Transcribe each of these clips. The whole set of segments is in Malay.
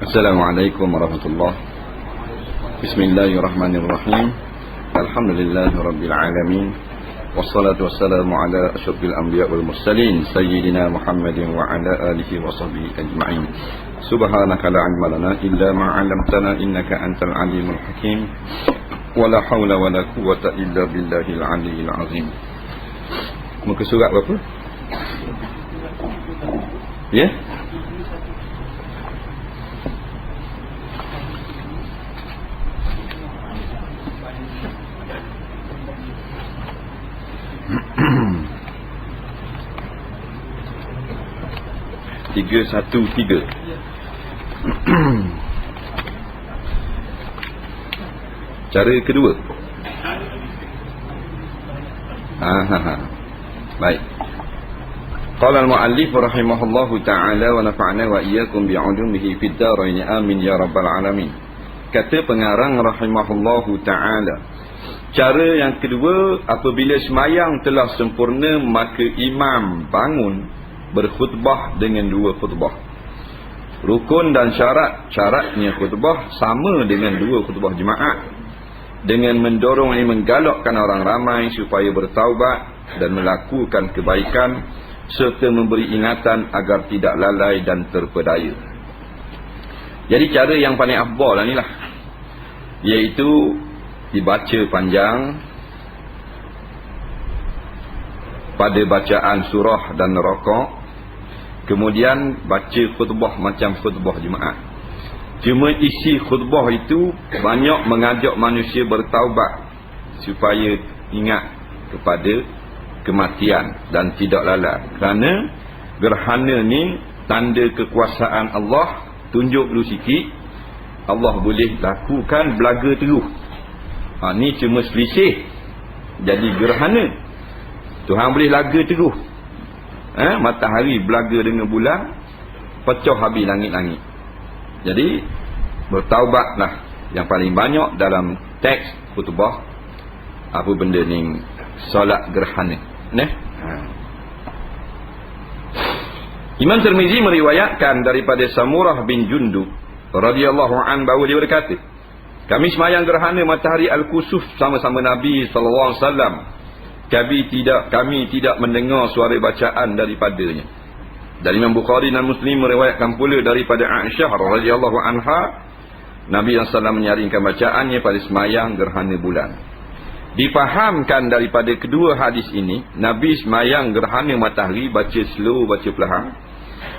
Assalamualaikum warahmatullahi. Bismillahirrahmanirrahim. Alhamdulillahirabbil alamin. Wassalatu wassalamu ala asyrafil anbiya wal mursalin sayyidina Muhammadin wa ala alihi wa sahbihi ajma'in. Subhanaka la ilma lana illa ma 'allamtana innaka antal alimul hakim. Wala haula wala quwwata illa billahil aliyyil azim. Muka surat berapa? Ya? Tiga, satu, tiga. Cara kedua. Baik. Qala al-muallif rahimahullahu ta'ala wa nafa'na wa iyyakum bi'ulumihi fid dharain amin ya rabbal alamin. Kata pengarang rahimahullahu ta'ala, cara yang kedua, apabila sembahyang telah sempurna maka imam bangun berkhutbah dengan dua khutbah. Rukun dan syaratnya khutbah sama dengan dua khutbah jemaah, dengan mendorong dan menggalakkan orang ramai supaya bertaubat dan melakukan kebaikan, serta memberi ingatan agar tidak lalai dan terpedaya. Jadi cara yang paling afdal inilah, iaitu dibaca panjang pada bacaan surah dan rakaat, kemudian baca khutbah macam khutbah jemaah. Cuma isi khutbah itu banyak mengajak manusia bertaubat supaya ingat kepada kematian dan tidak lalai. Kerana gerhana ni tanda kekuasaan Allah. Tunjuk dulu sikit, Allah boleh lakukan belaga terus. Ni cuma selisih jadi gerhana. Tuhan boleh laga terus. Matahari belaga dengan bulan, pecah habis langit-langit. Jadi bertaubatlah yang paling banyak dalam teks khutbah. Apa benda ni? Solat gerhana. Imam Tirmizi meriwayatkan daripada Samurah bin Jundub radhiyallahu an bahawa dia berkata, kami sembahyang gerhana matahari al-kusuf sama-sama Nabi sallallahu alaihi wasallam. Kami tidak mendengar suara bacaan daripadanya. Dan Imam Bukhari dan Muslim meriwayatkan pula daripada Aisyah radhiyallahu anha, Nabi SAW menyaringkan bacaannya pada sembahyang gerhana bulan. Difahamkan daripada kedua hadis ini, Nabi sembahyang gerhana matahari baca slow, baca perlahan.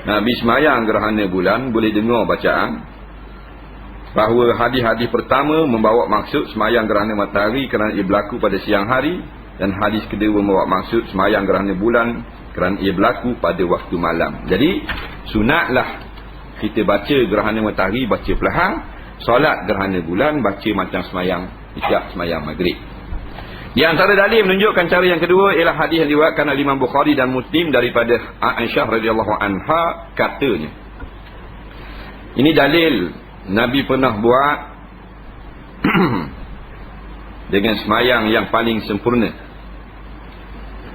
Nabi sembahyang gerhana bulan boleh dengar bacaan. Bahawa hadis-hadis pertama membawa maksud sembahyang gerhana matahari kerana ia berlaku pada siang hari, dan hadis kedua membawa maksud sembahyang gerhana bulan kerana ia berlaku pada waktu malam. Jadi sunatlah kita baca gerhana matahari baca perlahan, solat gerhana bulan baca macam sembahyang isyak, sembahyang maghrib. Di antara dalil menunjukkan cara yang kedua ialah hadis yang diriwayatkan oleh Imam Bukhari dan Muslim daripada Aisyah radhiyallahu anha, katanya, ini dalil Nabi pernah buat dengan sembahyang yang paling sempurna.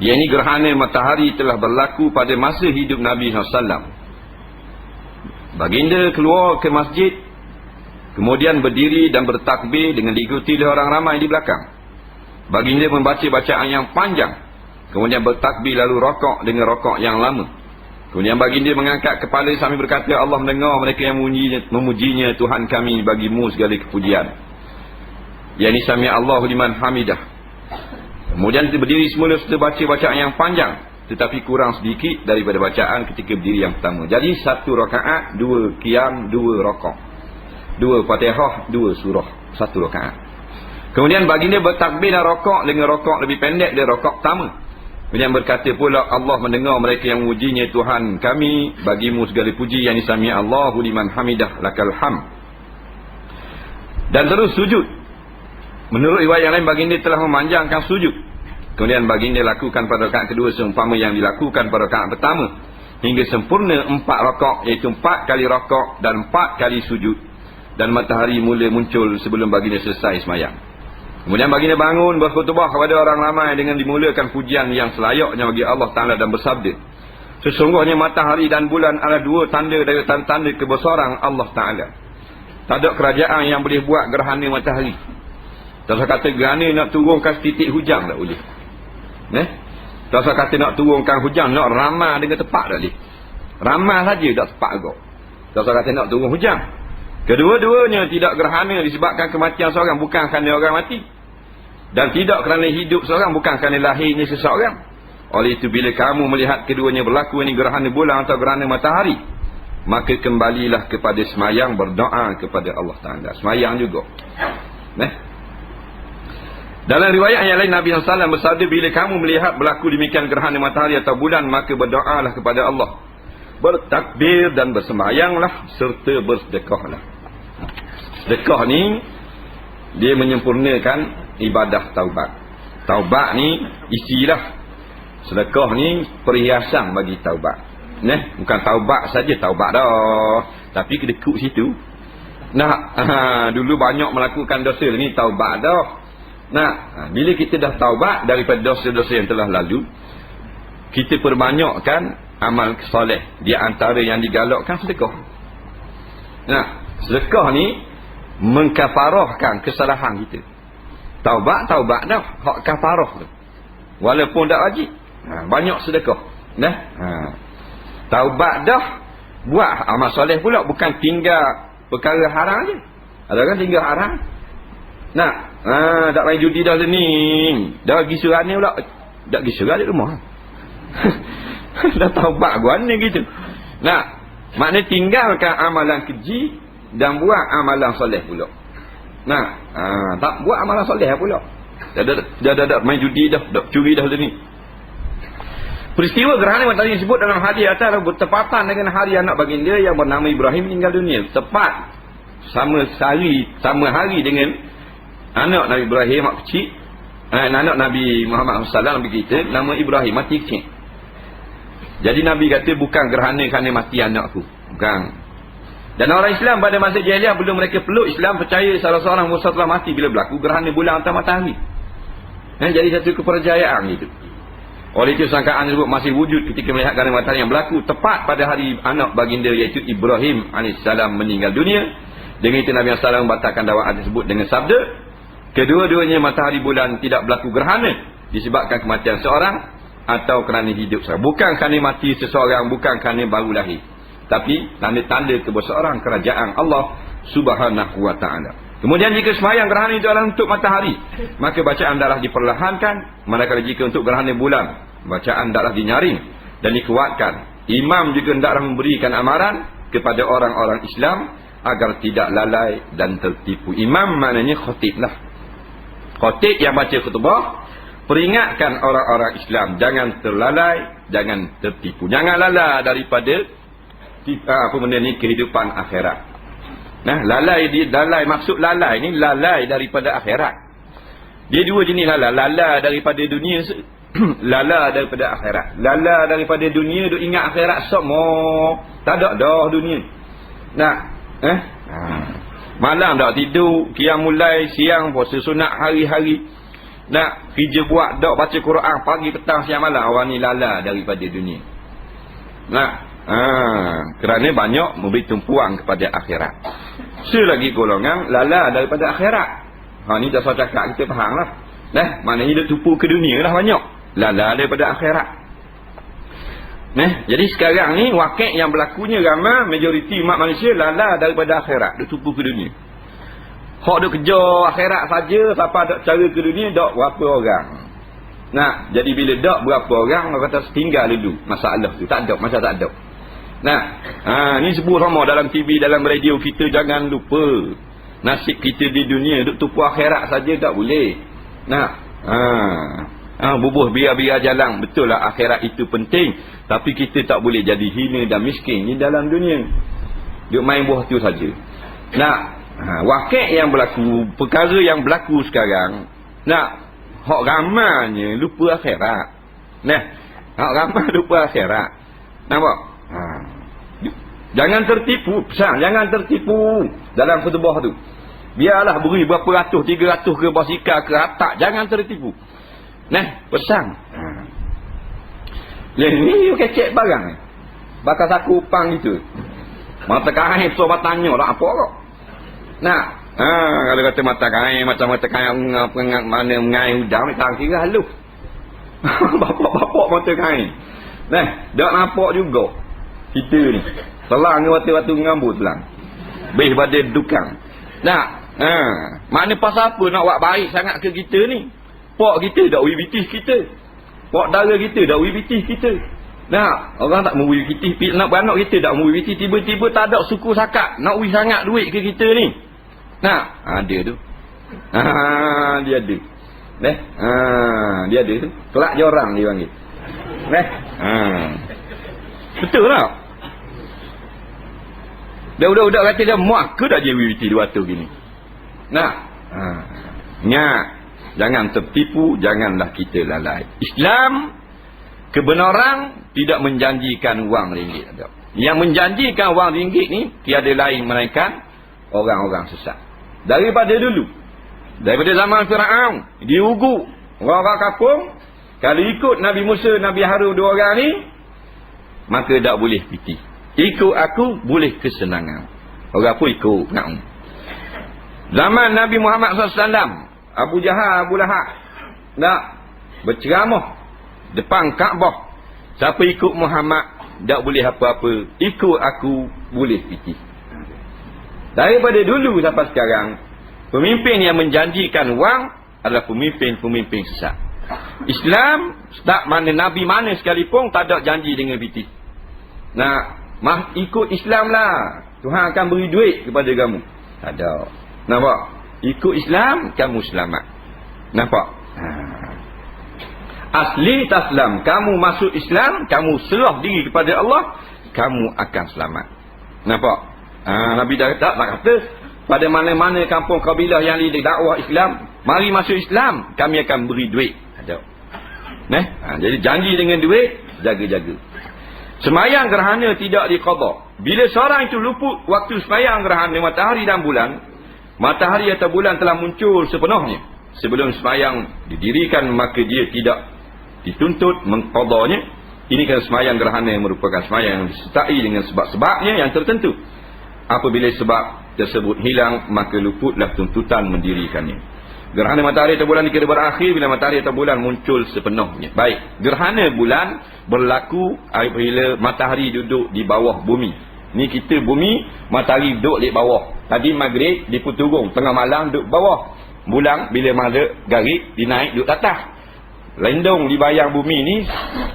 Yang ini gerhana matahari telah berlaku pada masa hidup Nabi SAW. Baginda keluar ke masjid, kemudian berdiri dan bertakbir dengan diikuti oleh orang ramai di belakang. Baginda membaca bacaan yang panjang, kemudian bertakbir lalu rakaat dengan rakaat yang lama. Kemudian baginda mengangkat kepala sambil berkata, Allah mendengar mereka yang memujinya, Tuhan kami bagimu segala kepujian. Yani sami Allahu liman hamidah. Kemudian berdiri semula serta baca bacaan yang panjang, tetapi kurang sedikit daripada bacaan ketika berdiri yang pertama. Jadi satu rakaat, dua qiyam, dua rakaat, dua Fatihah, dua surah, satu rakaat. Kemudian baginda bertakbir dan rakaat dengan rakaat lebih pendek dari rakaat pertama. Kemudian berkata pula, Allah mendengar mereka yang memujinya, Tuhan kami bagimu segala puji, yang disami Allahu liman hamidah lakal ham. Dan terus sujud. Menurut riwayat yang lain, baginda telah memanjangkan sujud. Kemudian baginda lakukan pada rakaat kedua seumpama yang dilakukan pada rakaat pertama, hingga sempurna 4 rakaat, iaitu 4 kali rakaat dan 4 kali sujud. Dan matahari mula muncul sebelum baginda selesai sembahyang. Kemudian baginda bangun berkhutbah kepada orang ramai dengan dimulakan pujian yang selayaknya bagi Allah Ta'ala dan bersabda, sesungguhnya matahari dan bulan adalah dua tanda dari tanda kebesaran Allah Ta'ala. Tak ada kerajaan yang boleh buat gerhana matahari. Tak usah kata gerhana nak turunkan titik hujan tak boleh. Tak usah kata nak turunkan hujan, nak ramah dengan tepat tak boleh. Ramah saja tak tepat agak. Tak usah kata nak turun hujan. Kedua-duanya tidak gerhana disebabkan kematian seorang, bukan kerana orang mati. Dan tidak kerana hidup seorang, bukan kerana lahirnya seseorang. Oleh itu bila kamu melihat keduanya berlaku, ini gerhana bulan atau gerhana matahari, maka kembalilah kepada semayang, berdoa kepada Allah Ta'ala. Semayang juga. Dalam riwayat yang lain Nabi SAW bersabda, bila kamu melihat berlaku demikian gerhana matahari atau bulan, maka berdoalah kepada Allah, bertakbir dan bersemayanglah serta bersedekahlah. Sedekah ni dia menyempurnakan ibadah taubat. Taubat ni isilah. Sedekah ni perhiasan bagi taubat. Bukan taubat saja taubat dah, tapi kedekut situ. Dulu banyak melakukan dosa, ni taubat dah. Bila kita dah taubat daripada dosa-dosa yang telah lalu, kita perbanyakkan amal soleh. Di antara yang digalakkan sedekah. Sedekah ni mengkafarahkan kesalahan kita. Taubat dah, hak kafarah tu. Walaupun tak wajib. Banyak sedekah. Taubat dah, buat amal soleh pula, bukan tinggal perkara haram je. Ada kan tinggal haram. Tak main judi dah ni. Dah pergi serana pula. Tak pergi serana di rumah. Dah taubat gua ni gitu. Maknanya tinggalkan amalan keji dan buat amalan soleh pula. Tak buat amalan soleh pula. Dah main judi dah, curi dah ni. Peristiwa gerhana matahari disebut dalam hadis atas bertepatan dengan hari anak baginda yang bernama Ibrahim meninggal dunia. Tepat sama hari dengan anak Nabi Ibrahim mak kecil, anak Nabi Muhammad SAW, Nabi kita, nama Ibrahim mati kecil. Jadi Nabi kata bukan gerhana kerana mati anakku, bukan. Dan orang Islam pada masa jahiliah, belum mereka peluk Islam, percaya salah seorang Musa telah mati bila berlaku gerhana bulan atau matahari. Jadi satu kepercayaan itu. Oleh itu sangkaan tersebut masih wujud ketika melihat gerhana matahari yang berlaku tepat pada hari anak baginda iaitu Ibrahim AS meninggal dunia. Dengan itu Nabi SAW membatalkan dakwaan tersebut dengan sabda, kedua-duanya matahari bulan tidak berlaku gerhana disebabkan kematian seorang atau kerana hidup seorang. Bukan kerana mati seseorang, bukan kerana baru lahir, tapi tanda-tanda kebesaran kerajaan Allah Subhanahu wa ta'ala. Kemudian jika semayang gerhana itu adalah untuk matahari, maka bacaan hendaklah diperlahankan. Manakala jika untuk gerhana bulan, bacaan hendaklah dinyaring dan dikuatkan. Imam juga hendaklah memberikan amaran kepada orang-orang Islam agar tidak lalai dan tertipu. Imam maknanya khatib lah. Khatib yang baca khutbah peringatkan orang-orang Islam jangan terlalai, jangan tertipu, jangan lalai daripada apa benda ni, kehidupan akhirat. Lalai maksud lalai ni lalai daripada akhirat. Dia dua jenis lalai daripada dunia, lalai daripada akhirat. Lalai daripada dunia duk ingat akhirat semua, tak ada dah dunia. Malam tak tidur, qiyamul lail, siang puasa sunat hari-hari. Kerja buat dak, baca Quran pagi petang siang malam. Orang ni lalai daripada dunia. Kerana banyak memberi tumpuan kepada akhirat. Selagi golongan lalai daripada akhirat. Ni dah saya cakap, kita faham lah. Maknanya hidup tumpu ke dunia lah banyak. Lalai daripada akhirat. Jadi sekarang ni wakil yang berlakunya ramai majoriti umat manusia lalai daripada akhirat, duk tumpu ke dunia. Hak duk kejar akhirat saja, siapa ada cara ke dunia dak berapa orang. Jadi bila dak berapa orang, orang kata tinggal dulu masalah tu, tak ada, masa tak ada. Ni sebut sama dalam TV, dalam radio kita, jangan lupa nasib kita di dunia duk tumpu akhirat saja tak boleh. Bubuh biar-biar jalan. Betul lah akhirat itu penting, tapi kita tak boleh jadi hina dan miskin ni dalam dunia. Duk main buah tu saja. Wakil yang berlaku, perkara yang berlaku sekarang, hak ramanya lupa akhirat. Hak ramah lupa akhirat. Nampak? Jangan tertipu, pesan, jangan tertipu dalam khutbah tu. Biarlah beri berapa ratus, 300 ke basikal ke atak, jangan tertipu. Pesan. Ni you kecek barang ni. Bakal saku upang gitu. Mata kain so bertanya lah apa kau. Nah, kalau kata mata kain, macam mata kain mana mengai udang, tak kira halus. Bapak-bapak mata kain. Nah, tak nampak juga. Kita ni. Selang waktu-waktu ngambut selang. Bih pada dukang. Nah, mana pasal apa nak buat baik sangat ke kita ni? Pak kita dak wibitis kita. Pak dara kita dak wibitis kita. Nah, orang tak wibitis, nak beranak kita dak wibitis, tiba-tiba tak ada suku sakat. Nak wi sangat duit ke kita ni. Nah, ada tu. Dia ada. Dia ada tu. Kelak jorang dia panggil. Betul tak? Dah udah kata dia muak ke dak je wiwiti dua tu gini. Nah, ingat, jangan tertipu, janganlah kita lalai. Islam kebenaran tidak menjanjikan wang ringgit. Yang menjanjikan wang ringgit ni tiada lain melainkan orang-orang sesat. Daripada dulu, daripada zaman Firaun, diugu orang-orang kampung, kalau ikut Nabi Musa, Nabi Harun dua orang ni, maka tak boleh piti. Ikut aku boleh kesenangan. Orang pun ikut nak. Zaman Nabi Muhammad SAW, Abu Jahal, Abu Lahab nak berceramah depan Kaabah. Siapa ikut Muhammad tak boleh apa-apa, ikut aku boleh piti. Daripada dulu sampai sekarang, pemimpin yang menjanjikan wang adalah pemimpin-pemimpin sesat. Islam tak mana Nabi mana sekalipun tak ada janji dengan piti. Nah, ikut Islam lah, Tuhan akan beri duit kepada kamu. Tak ada. Nampak? Ikut Islam, kamu selamat. Nampak? Asli taslam, kamu masuk Islam, kamu serah diri kepada Allah, kamu akan selamat. Nampak? Nabi dah tak kata pada mana-mana kampung kabilah yang lidah dakwah Islam, mari masuk Islam, kami akan beri duit. Ada. Jadi janji dengan duit, jaga-jaga. Semayang gerhana tidak diqada. Bila seorang itu luput waktu semayang gerhana matahari dan bulan, matahari atau bulan telah muncul sepenuhnya sebelum semayang didirikan, maka dia tidak dituntut mengqadanya. Ini kan semayang gerhana yang merupakan semayang yang disertai dengan sebab-sebabnya yang tertentu. Apabila sebab tersebut hilang, maka luputlah tuntutan mendirikannya. Gerhana matahari atau bulan dikira berakhir bila matahari atau bulan muncul sepenuhnya. Baik, gerhana bulan berlaku apabila matahari duduk di bawah bumi. Ni kita bumi, matahari duduk di bawah. Tadi maghrib diputurung, tengah malam duduk bawah. Bulan bila malam garik dinaik duduk atas. Lendung di bayang bumi ni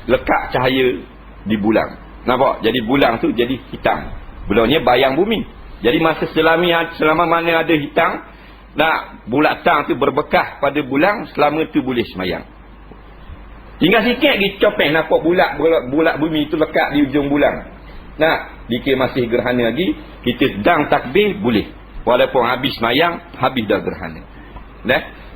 lekat cahaya di bulan. Nampak? Jadi bulan tu jadi hitam. Bulannya bayang bumi. Jadi masa selama mana ada hitam, nak bulatan tu berbekas pada bulan, selama tu boleh semayang. Tinggal sikit lagi copeng nampak bulat bumi tu lekat di ujung bulan. Nah, dikira masih gerhana lagi, kita sedang takbir boleh. Walaupun habis semayang, habis dah gerhana.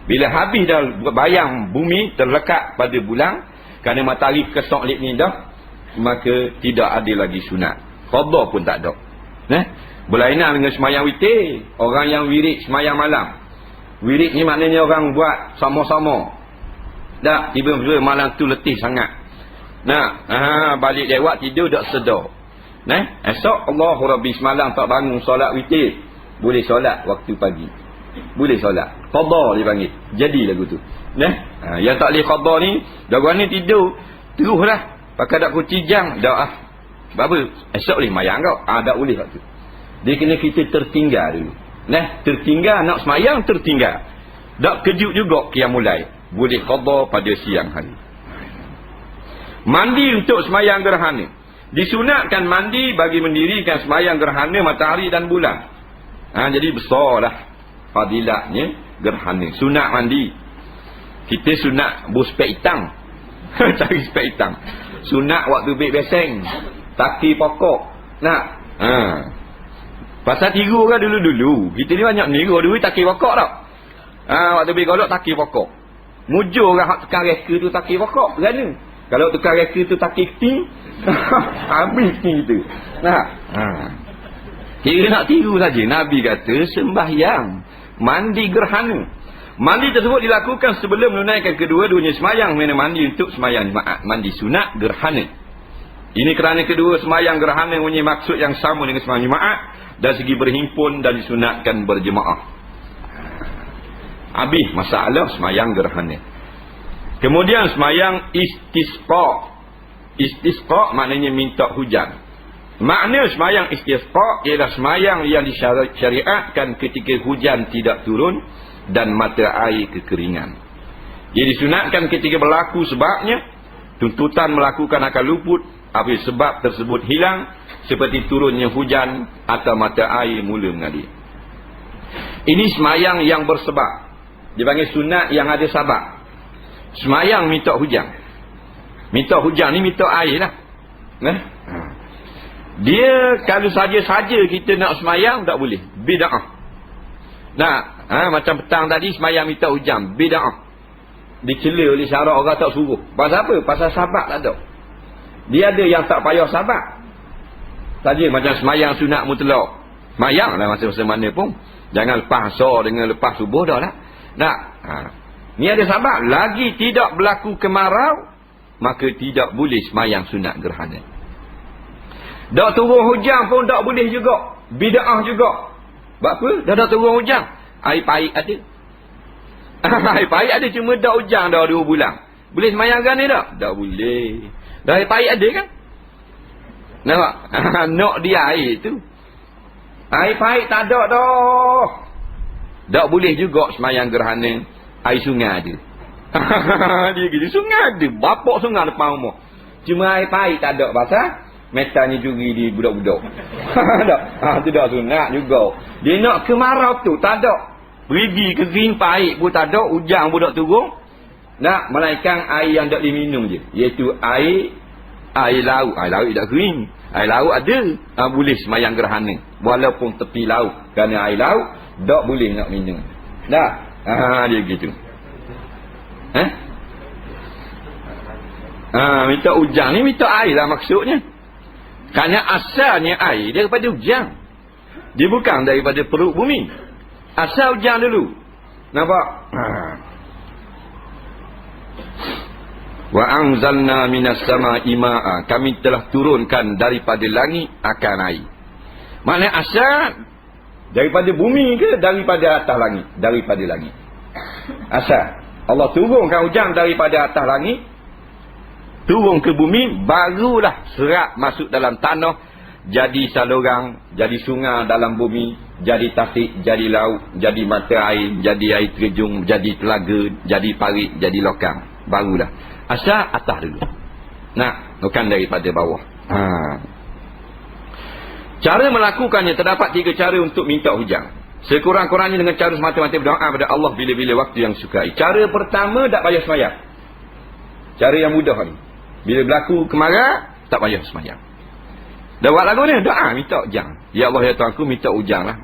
Bila habis dah bayang bumi terlekat pada bulan, kerana matahari kesok lip ni dah, maka tidak ada lagi sunat. Qada pun tak ada. Berlainan dengan semayang witir. Orang yang wirid semayang malam. Wirid ni maknanya orang buat sama-sama. Tak, tiba-tiba malam tu letih sangat. Balik lewat tidur tak sedar. Esok Allahu Rabbi semalam tak bangun solat witir. Boleh solat waktu pagi. Boleh solat. Qada dipanggil. Jadi lagu tu. Yang tak boleh qada ni, dah ni tidur teruslah. Pakai dak kunci jam dah. Sebab apa? Esok boleh mayang kau. Tak boleh waktu. Dia kena kita tertinggal dulu. Tertinggal nak semayang, tertinggal. Tak kejut juga qiyam mulai. Boleh qada pada siang hari. Mandi untuk semayang gerhana. Disunatkan mandi bagi mendirikan semayang gerhana matahari dan bulan. Jadi besarlah fadilatnya gerhana. Sunat mandi. Kita sunat buspek hitam. Cari spek hitam. Sunat waktu beg beseng. Taki pokok. Pasal tiru kan dulu-dulu. Kita ni banyak niru dulu taki pokok tak. Waktu beg golok taki pokok. Mujur orang hak tukar reka tu taki pokok. Kerana kalau tukar reka tu taki ting, habis ting tu. Kira nak tiru saja. Nabi kata sembahyang, mandi gerhana. Mandi tersebut dilakukan sebelum menunaikan kedua-duanya semayang. Mana mandi untuk semayang jemaat, mandi sunat gerhana. Ini kerana kedua sembahyang gerhana mempunyai maksud yang sama dengan sembahyang Jumaat dari segi berhimpun dan disunatkan berjemaah. Habis masalah sembahyang gerhana. Kemudian sembahyang istisqa. Istisqa maknanya minta hujan. Makna sembahyang istisqa ialah sembahyang yang disyariatkan ketika hujan tidak turun dan mata air kekeringan. Ia disunatkan ketika berlaku sebabnya, tuntutan melakukan akan luput apabila sebab tersebut hilang, seperti turunnya hujan atau mata air mula mengalir. Ini sembahyang yang bersebab. Dipanggil sunat yang ada sebab. Sembahyang minta hujan. Minta hujan ni minta air lah. Dia kalau saja-saja kita nak sembahyang tak boleh. Bid'ah. Macam petang tadi sembahyang minta hujan. Bid'ah. Dicela oleh syarak orang tak suruh. Pasal apa? Pasal sabak tak ada. Dia ada yang tak payah sabak. Saja macam sembahyang sunat mutlak. Sembahyang lah masa-masa mana pun. Jangan lepas asar dengan lepas subuh dah lah. Ni ada sabak. Lagi tidak berlaku kemarau, maka tidak boleh sembahyang sunat gerhana. Dah turun hujan pun tak boleh juga. Bid'ah juga. Sebab apa? Dah turun hujan. Air pahit ada. Air pahit ada, cuma dah hujan dah 2 bulan. Boleh sembahyang gerhana tak? Tak boleh. Dah air pahit ada kan? Nampak? Nak dia air tu. Air pahit tak ada dah. Tak boleh juga sembahyang gerhana air sungai ada. Dia gitu, sungai ada. Bapak sungai depan rumah. Cuma air pahit tak ada. Pasal metalnya juri di budak-budak. Tu dah sunat juga. Dia nak kemarau tu tak ada. Pergi kering pahit pun tak ada. Hujan pun tak turun. Nak melainkan air yang tak diminum je. Iaitu air laut. Air laut tak kering. Air laut ada. Boleh sembahyang gerhana. Walaupun tepi laut. Kerana air laut tak boleh nak minum. Dah. Dia gitu. Minta hujan ni minta air lah maksudnya. Kerana asalnya air daripada hujan. Dia bukan daripada perut bumi. Asal hujan dulu. Nampak? Wa anzalna minas sama'i ma'a. Kami telah turunkan daripada langit akan air. Maknanya asal daripada bumi ke daripada atas langit? Daripada langit. Asal Allah turunkan hujan daripada atas langit, turun ke bumi, barulah serat masuk dalam tanah, jadi saluran, jadi sungai dalam bumi, jadi tasik, jadi laut, jadi mata air, jadi air terjun, jadi telaga, jadi parit, jadi lokang. Barulah. Asal atas dulu. Bukan daripada bawah. Cara melakukannya, terdapat 3 cara untuk minta hujan. Sekurang-kurangnya dengan cara semata-mata berdoa kepada Allah bila-bila waktu yang sukai. Cara pertama, tak payah sembahyang. Cara yang mudah ni. Bila berlaku kemarau, tak payah sembahyang. Dah buat lagu ni, doa minta hujan. Ya Allah ya Tuhanku, minta hujan lah.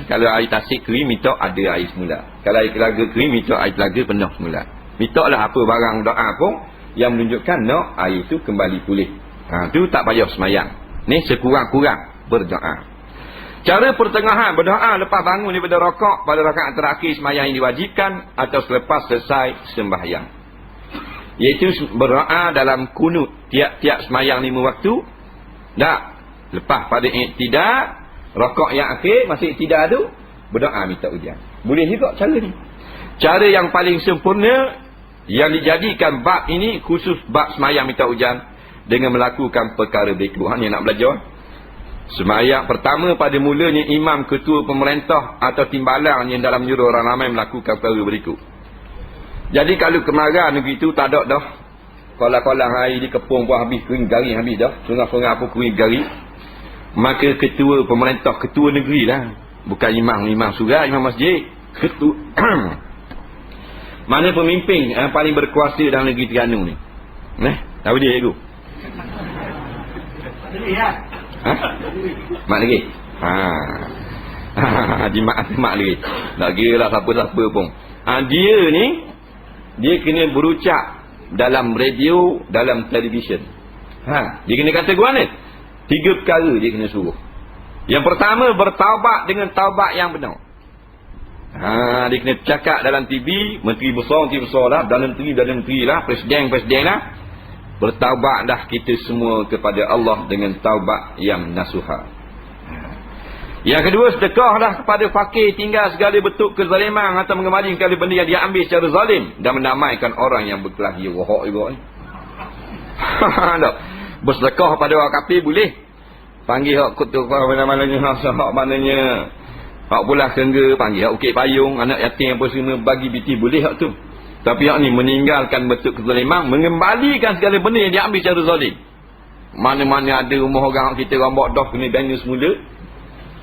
Kalau air tasik kering, minta ada air semula. Kalau air telaga kering, minta air telaga penuh semula. Minta lah apa barang doa pun yang menunjukkan nak air itu kembali pulih. Tu tak payah sembahyang. Ni sekurang-kurang berdoa. Cara pertengahan berdoa lepas bangun daripada rakaat pada rakaat terakhir sembahyang yang diwajibkan atau selepas selesai sembahyang. Iaitu berdoa dalam kunut tiap-tiap sembahyang 5 waktu. Lepas pada iktidal, rakaat yang akhir masih iktidal tu, berdoa minta hujan. Boleh juga cara ni. Cara yang paling sempurna yang dijadikan bab ini khusus bab sembahyang minta hujan dengan melakukan perkara berikut. Yang nak belajar sembahyang pertama, pada mulanya imam ketua pemerintah atau timbalan yang dalam menyuruh orang ramai melakukan perkara berikut. Jadi kalau kemarau negeri itu tak ada dah. Kolam-kolam air di kepung pun habis, kering garing habis dah. Sungai-sungai pun kering garing. Maka ketua pemerintah, ketua negeri lah. Bukan imam surau, imam masjid. Ketua. Mana pemimpin paling berkuasa dalam negeri Terengganu ni? Tahu dia tu? Mak lagi. Mak lagi. Tak kira lah siapa-siapa pun. Dia ni, dia kena berucap dalam radio, dalam televisyen. Dia kena kata ke mana? 3 perkara dia kena suruh. Yang pertama, bertaubat dengan taubat yang benar. Dia kena cakap dalam TV, menteri besar lah, dalam menteri lah, presiden lah. Bertaubatlah kita semua kepada Allah dengan taubat yang nasuha. Yang kedua, sedekahlah kepada fakir, tinggal segala bentuk kezaliman atau mengemari segala benda yang dia ambil secara zalim dan mendamaikan orang yang berkelahi. Wahak juga ni. Bersedekah pada orang kafir boleh. Panggil hak kutu mana-mananya, hak mananya, hak bola kengga, panggil hak ukit payung, anak yatim apa semua, bagi biti boleh hak tu. Tapi hak ni meninggalkan bentuk kezaliman, mengembalikan segala benda yang dia ambil secara zalim. Mana-mana ada rumah orang hak kita rambak dah kena bina semula.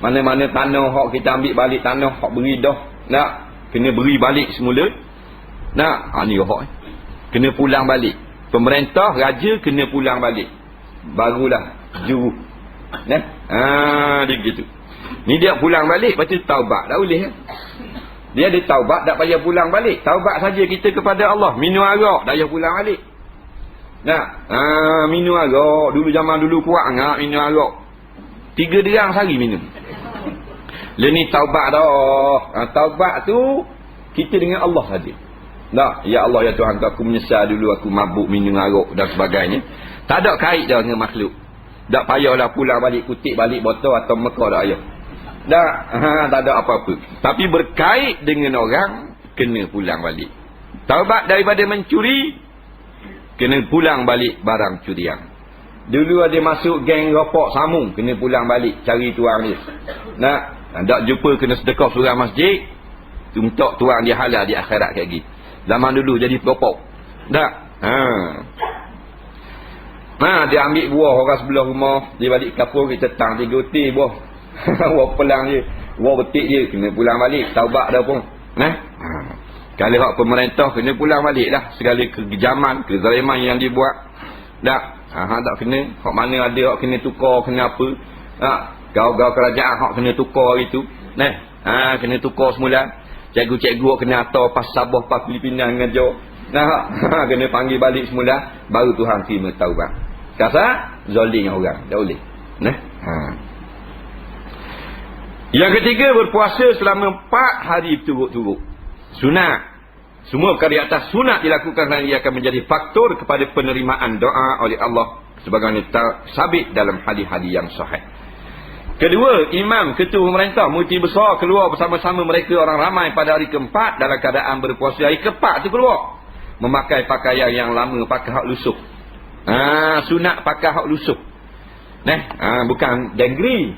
Mana-mana tanah hak kita ambil balik, tanah hak beri dah nak kena beri balik semula. Nak, ni hak kena pulang balik. Pemerintah raja kena pulang balik. Barulah juru. Dia begitu. Ni dia pulang balik, lepas tu taubat dah boleh. Dia ada taubat, tak payah pulang balik. Taubat saja kita kepada Allah. Minum arak, dah payah pulang balik. Minum arak. Dulu zaman dulu kuat ngak minum arak. 3 derang sehari minum. Lah ni taubat dah. Taubat tu kita dengan Allah saja. Tak, ya Allah ya Tuhan, aku menyesal dulu aku mabuk minum arak dan sebagainya. Tak ada kait dah dengan makhluk. Tak payahlah pulang balik, kutip balik botol atau Mekah dah ayah. Tak ada apa-apa. Tapi berkait dengan orang, kena pulang balik. Taubat daripada mencuri, kena pulang balik barang curian. Dulu ada masuk geng rokok samung, kena pulang balik cari tuang dia. Tak jumpa, kena sedekah surah masjid, untuk tuang dia halal di akhirat kayak gitu. Zaman dulu jadi pelopok. Dia ambil buah orang sebelah rumah, dia balik kapur, kita tang 3 utir buah. Buah pelang je, buah betik je, kena pulang balik. Taubat dah pun. Kalau hak pemerintah, kena pulang balik lah segala kekejaman, kezaliman yang dibuat. Tak kena. Hak mana ada hak kena tukar, kena apa. Gaul-gaul kerajaan hak kena tukar itu. Kena tukar semula. Cikgu-cikgu kena atar pas Sabah, pas Filipina dengan Johor. Kena panggil balik semula, baru Tuhan terima taubat. Kasar zalim orang, tak boleh. Yang ketiga, berpuasa selama 4 hari berturut-turut. Sunat. Semua perkara di atas sunat dilakukan dan ia akan menjadi faktor kepada penerimaan doa oleh Allah sebagaimana sabit dalam hadis-hadis yang sahih. Kedua, imam ketua pemerintah multi besar keluar bersama-sama mereka orang ramai pada hari keempat dalam keadaan berpuasa. Hari keempat tu keluar memakai pakaian yang lama, pakai hak lusuh. Sunat pakai hak lusuh. Bukan dengri.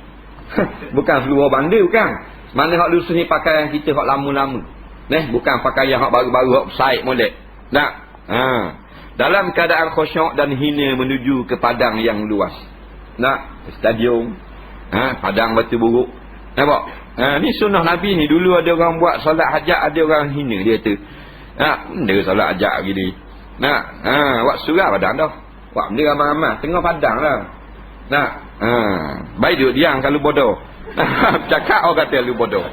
Bukan seluar bandar, bukan. Mana hak lusuh ni pakaian kita hak lama-lama. Bukan pakaian hak baru-baru, hak saik molek. Dalam keadaan khusyuk dan hina menuju ke padang yang luas. Stadium. Padang batu buruk. Nampak? Ni sunnah Nabi ni. Dulu ada orang buat solat hajat, ada orang hina dia tu. Benda solat hajat gini. Buat surah padang dah. Buat benda ramai-ramai tengah padang lah. Baik duduk diam kalau bodoh. Cakap orang kata lu bodoh.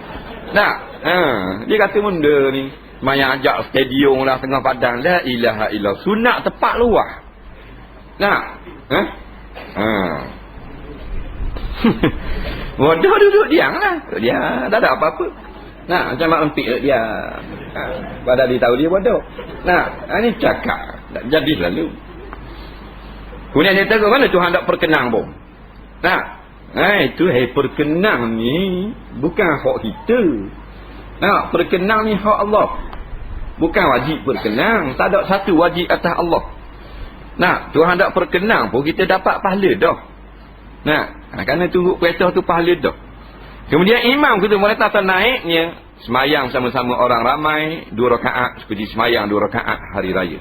Dia kata benda ni mayang ajak stadium lah tengah padang. La ilaha illallah. Sunat tepat luar. Bodoh duduk diam lah. Dia tak ada apa-apa. Macam mak empik dia. Padahal dia tahu dia bodoh. Ni cakap tak jadi lalu. Kemudian dia tahu mana Tuhan tak perkenang pun. Itu perkenang ni bukan hak kita. Perkenang ni hak Allah. Bukan wajib perkenang. Tak ada satu wajib atas Allah. Tuhan tak perkenang pun kita dapat pahala dah. Kerana tunggu kereta tu pahala dah. Kemudian imam kita mulai tak naiknya semayang sama-sama orang ramai 2 rakaat seperti semayang 2 rakaat hari raya.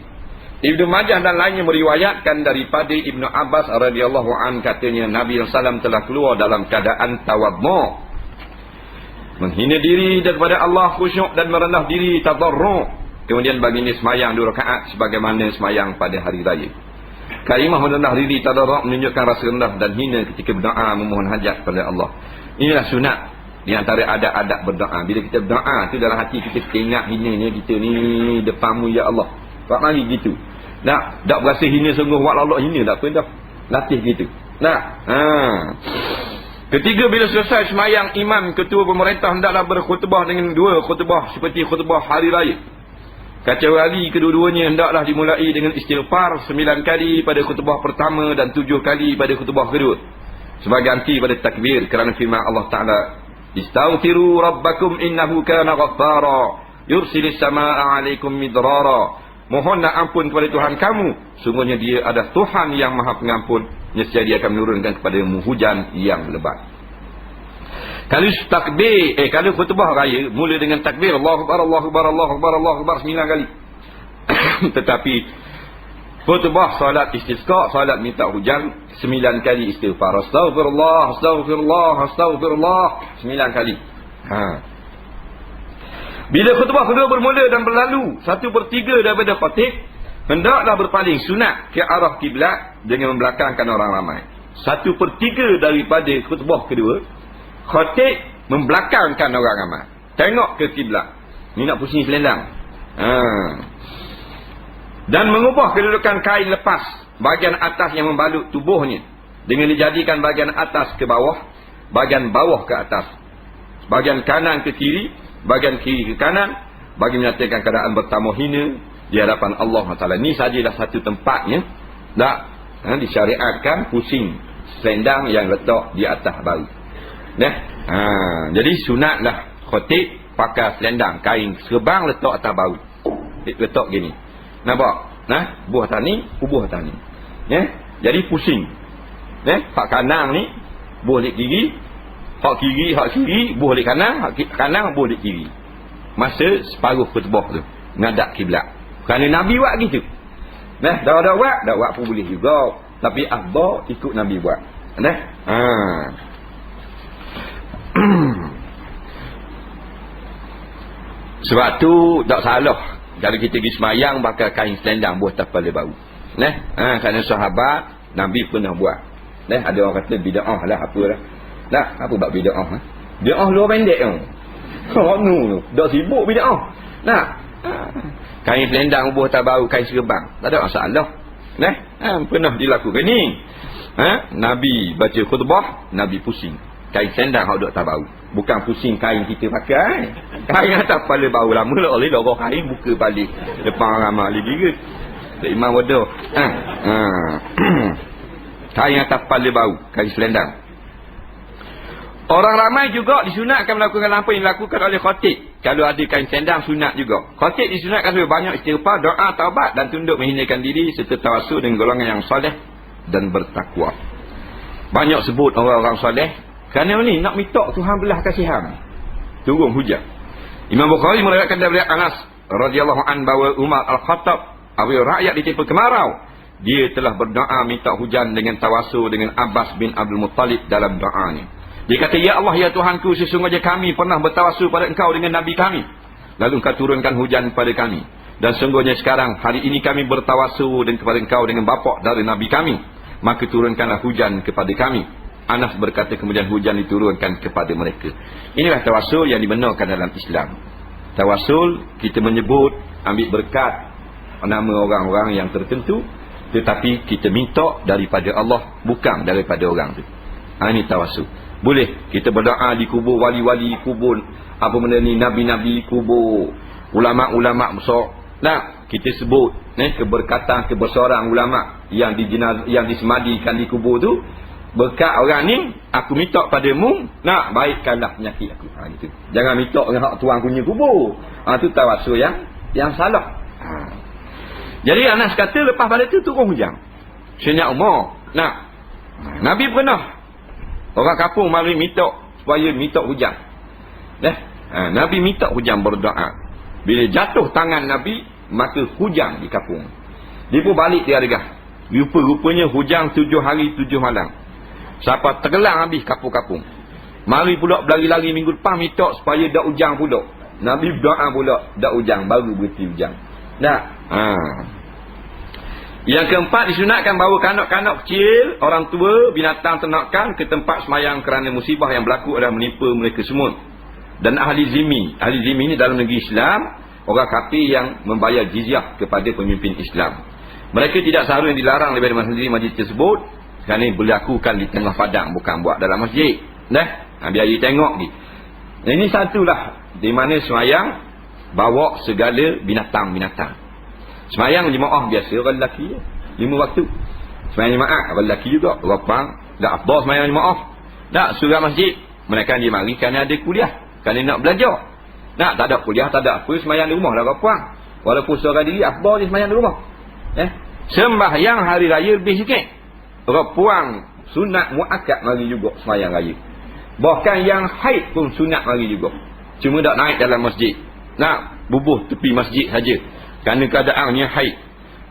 Ibnu Majah dan lainnya meriwayatkan daripada Ibnu Abbas radhiyallahu an katanya Nabi SAW telah keluar dalam keadaan tawadhu, menghina diri daripada Allah, khusyuk dan merendah diri, tadarru'. Kemudian baginda semayang 2 rakaat sebagaimana semayang pada hari raya. Kalimah merendah diri, tadarru' menunjukkan rasa rendah dan hina ketika berdoa memohon hajat kepada Allah. Inilah sunat di antara adab-adab berdoa. Bila kita berdoa tu dalam hati kita ingat hinanya kita ni depanmu ya Allah. Tak mari gitu. Tak berasa hina sungguh, buat Allah hina tak apa dah. Latih gitu. Ketiga, bila selesai semayang, imam ketua pemerintah hendaklah berkhutbah dengan 2 khutbah seperti khutbah hari raya. Kecuali kedua-duanya hendaklah dimulai dengan istighfar 9 kali pada khutbah pertama dan 7 kali pada khutbah kedua, sebagai ganti pada takbir, kerana firman Allah Ta'ala, istaghfiru rabbakum innahu kana ghaffara yursilis samaa'a 'alaikum midrara. Mohonlah ampun kepada Tuhan kamu, sungguhnya dia adalah Tuhan yang Maha Pengampun, nescaya dia akan menurunkan kepadamu hujan yang lebat. Kalau takbir, kalau khutbah raya mula dengan takbir Allahu Akbar, Allahu Akbar, Allahu Akbar, Allahu Akbar 9 kali. Tetapi khutbah solat istisqa, solat minta hujan 9 kali istighfar. Astaghfirullah, astaghfirullah, astaghfirullah 9 kali. Bila khutbah kedua bermula dan berlalu 1/3 daripada khatib, hendaklah berpaling sunat ke arah kiblat dengan membelakangkan orang ramai. 1/3 daripada khutbah kedua, khatib membelakangkan orang ramai, tengok ke kiblat. Ni nak pusing selendang. Dan mengubah kedudukan kain lepas bahagian atas yang membalut tubuhnya dengan dijadikan bahagian atas ke bawah, bahagian bawah ke atas, bahagian kanan ke kiri, bahagian kiri ke kanan, bagi menyatakan keadaan bertamu hina di hadapan Allah Taala. Ni sajalah satu tempatnya tak disyariatkan pusing selendang yang letak di atas bahu. Jadi sunatlah khatib pakai selendang kain serban letak atas bahu, letak gini, nampak? Buah tani, buah tani. Jadi pusing. Hak kanan ni buah di kiri, hak kiri buah di kanan, hak kanan buah di kiri. Masa separuh khutbah tu ngadap kiblat. Kerana Nabi buat gitu. Dah buat pun boleh juga, tapi afdal ikut Nabi buat. Sebab tu tak salah kalau kita pergi semayang pakai kain selendang buah atas kepala bahu. Kerana sahabat Nabi pernah buat. Ada orang kata bid'ah lah, apalah. Apa buat bid'ah? Bid'ah luar pendek tu. Dah sibuk bid'ah. Kain selendang buah atas bahu, kain serban, tak ada masalah. Pernah dilakukan ni. Nabi baca khutbah, Nabi pusing kain selendang hak duk atas bahu. Bukan pusing kain kita pakai. Kain atas kepala bahu lama lah oleh lorong kain buka balik depan ramai lagi ke. Imam bodoh. Kain atas kepala bahu, kain selendang. Orang ramai juga disunatkan melakukan apa yang dilakukan oleh khatib. Kalau ada kain selendang sunat juga. Khatib disunatkan supaya banyak istighfar, doa, taubat dan tunduk menghinakan diri serta tawassul dengan golongan yang soleh dan bertakwa. Banyak sebut orang-orang soleh. Kerana ni nak minta Tuhan belah kasihan, turun hujan. Imam Bukhari meriwayatkan daripada Anas radhiyallahu an bahawa Umar Al-Khattab apabila rakyat ditimpa kemarau, dia telah berdoa minta hujan dengan tawassul dengan Abbas bin Abdul Muttalib dalam doanya. Dia kata, ya Allah, ya Tuhanku, sesungguhnya kami pernah bertawassul pada Engkau dengan Nabi kami, lalu Engkau turunkan hujan pada kami. Dan sesungguhnya sekarang hari ini kami bertawassul kepada Engkau dengan bapa dari Nabi kami, maka turunkanlah hujan kepada kami. Anas berkata kemudian hujan diturunkan kepada mereka. Inilah tawassul yang dibenarkan dalam Islam. Tawassul kita menyebut ambil berkat nama orang-orang yang tertentu, tetapi kita minta daripada Allah, bukan daripada orang tu. Ini tawassul. Boleh kita berdoa di kubur wali-wali, kubur apa benda ni, nabi-nabi, kubur ulama-ulama besar. Kita sebut keberkatan kebesaran ulama yang disemadikan di kubur tu. Berkat orang ni aku minta padamu, nak baikkanlah penyakit aku. Gitu. Jangan minta dengan hak tuan punya kubur. Tu tawassul yang salah. Jadi Anas kata lepas pada tu turun hujan. Syinyat Umar. Nabi pernah orang kampung mari minta supaya minta hujan. Nabi minta hujan, berdoa. Bila jatuh tangan Nabi, maka hujan di kampung. Dia pun balik dia harga. Rupa-rupanya hujan 7 hari 7 malam. Siapa tergelang habis kapung-kapung. Mari pula berlari-lari minggu depan minta supaya dak hujan pula. Nabi berdoa pula dak hujan, baru berhenti hujan. Yang keempat, disunatkan bawa kanak-kanak kecil, orang tua, binatang ternakan ke tempat semayang kerana musibah yang berlaku adalah menimpa mereka semua. Dan ahli zimmi. Ahli zimmi ini dalam negeri Islam, orang kafir yang membayar jizyah kepada pemimpin Islam. Mereka tidak seharusnya yang dilarang daripada majlis tersebut, kerana berlakukan di tengah padang, bukan buat dalam masjid. Biar dia tengok ni. Ini satulah di mana semayang bawa segala binatang-binatang. Semayang jemaah biasa orang lelaki je, 5 waktu. Semayang jemaah orang lelaki juga, orang perang tak afdal semayang jemaah. Tak surah masjid, mereka dia mari kerana ada kuliah, kerana nak belajar. Tak ada kuliah, tak ada apa, semayang di rumah lah orang perang. Walaupun seorang diri afdal je semayang di rumah. Sembahyang hari raya lebih sikit. Orang puang sunat muakkad mari juga semayang raya. Bahkan yang haid pun sunat mari juga. Cuma tak naik dalam masjid. Nak bubuh tepi masjid saja. Kerana keadaannya haid.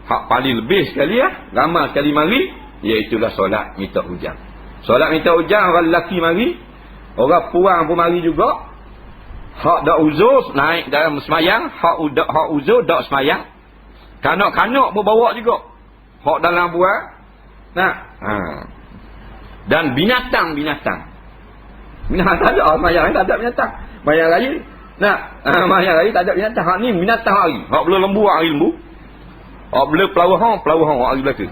Hak paling lebih sekali ramai sekali mari, iaitulah solat minta hujan. Solat minta hujan orang lelaki mari, orang puang pun mari juga. Hak dak uzur naik dalam semayang, hak uzur dak semayang. Kanak-kanak pun bawa juga. Hak dalam buah. Nah, dan binatang-binatang. Tak ada semayang, tak ada binatang. Semayang raya. Semayang raya tak ada binatang. Hak ni binatang hari. Hak belum lembu, hari lembu. Hak belum pelawah hari belaka.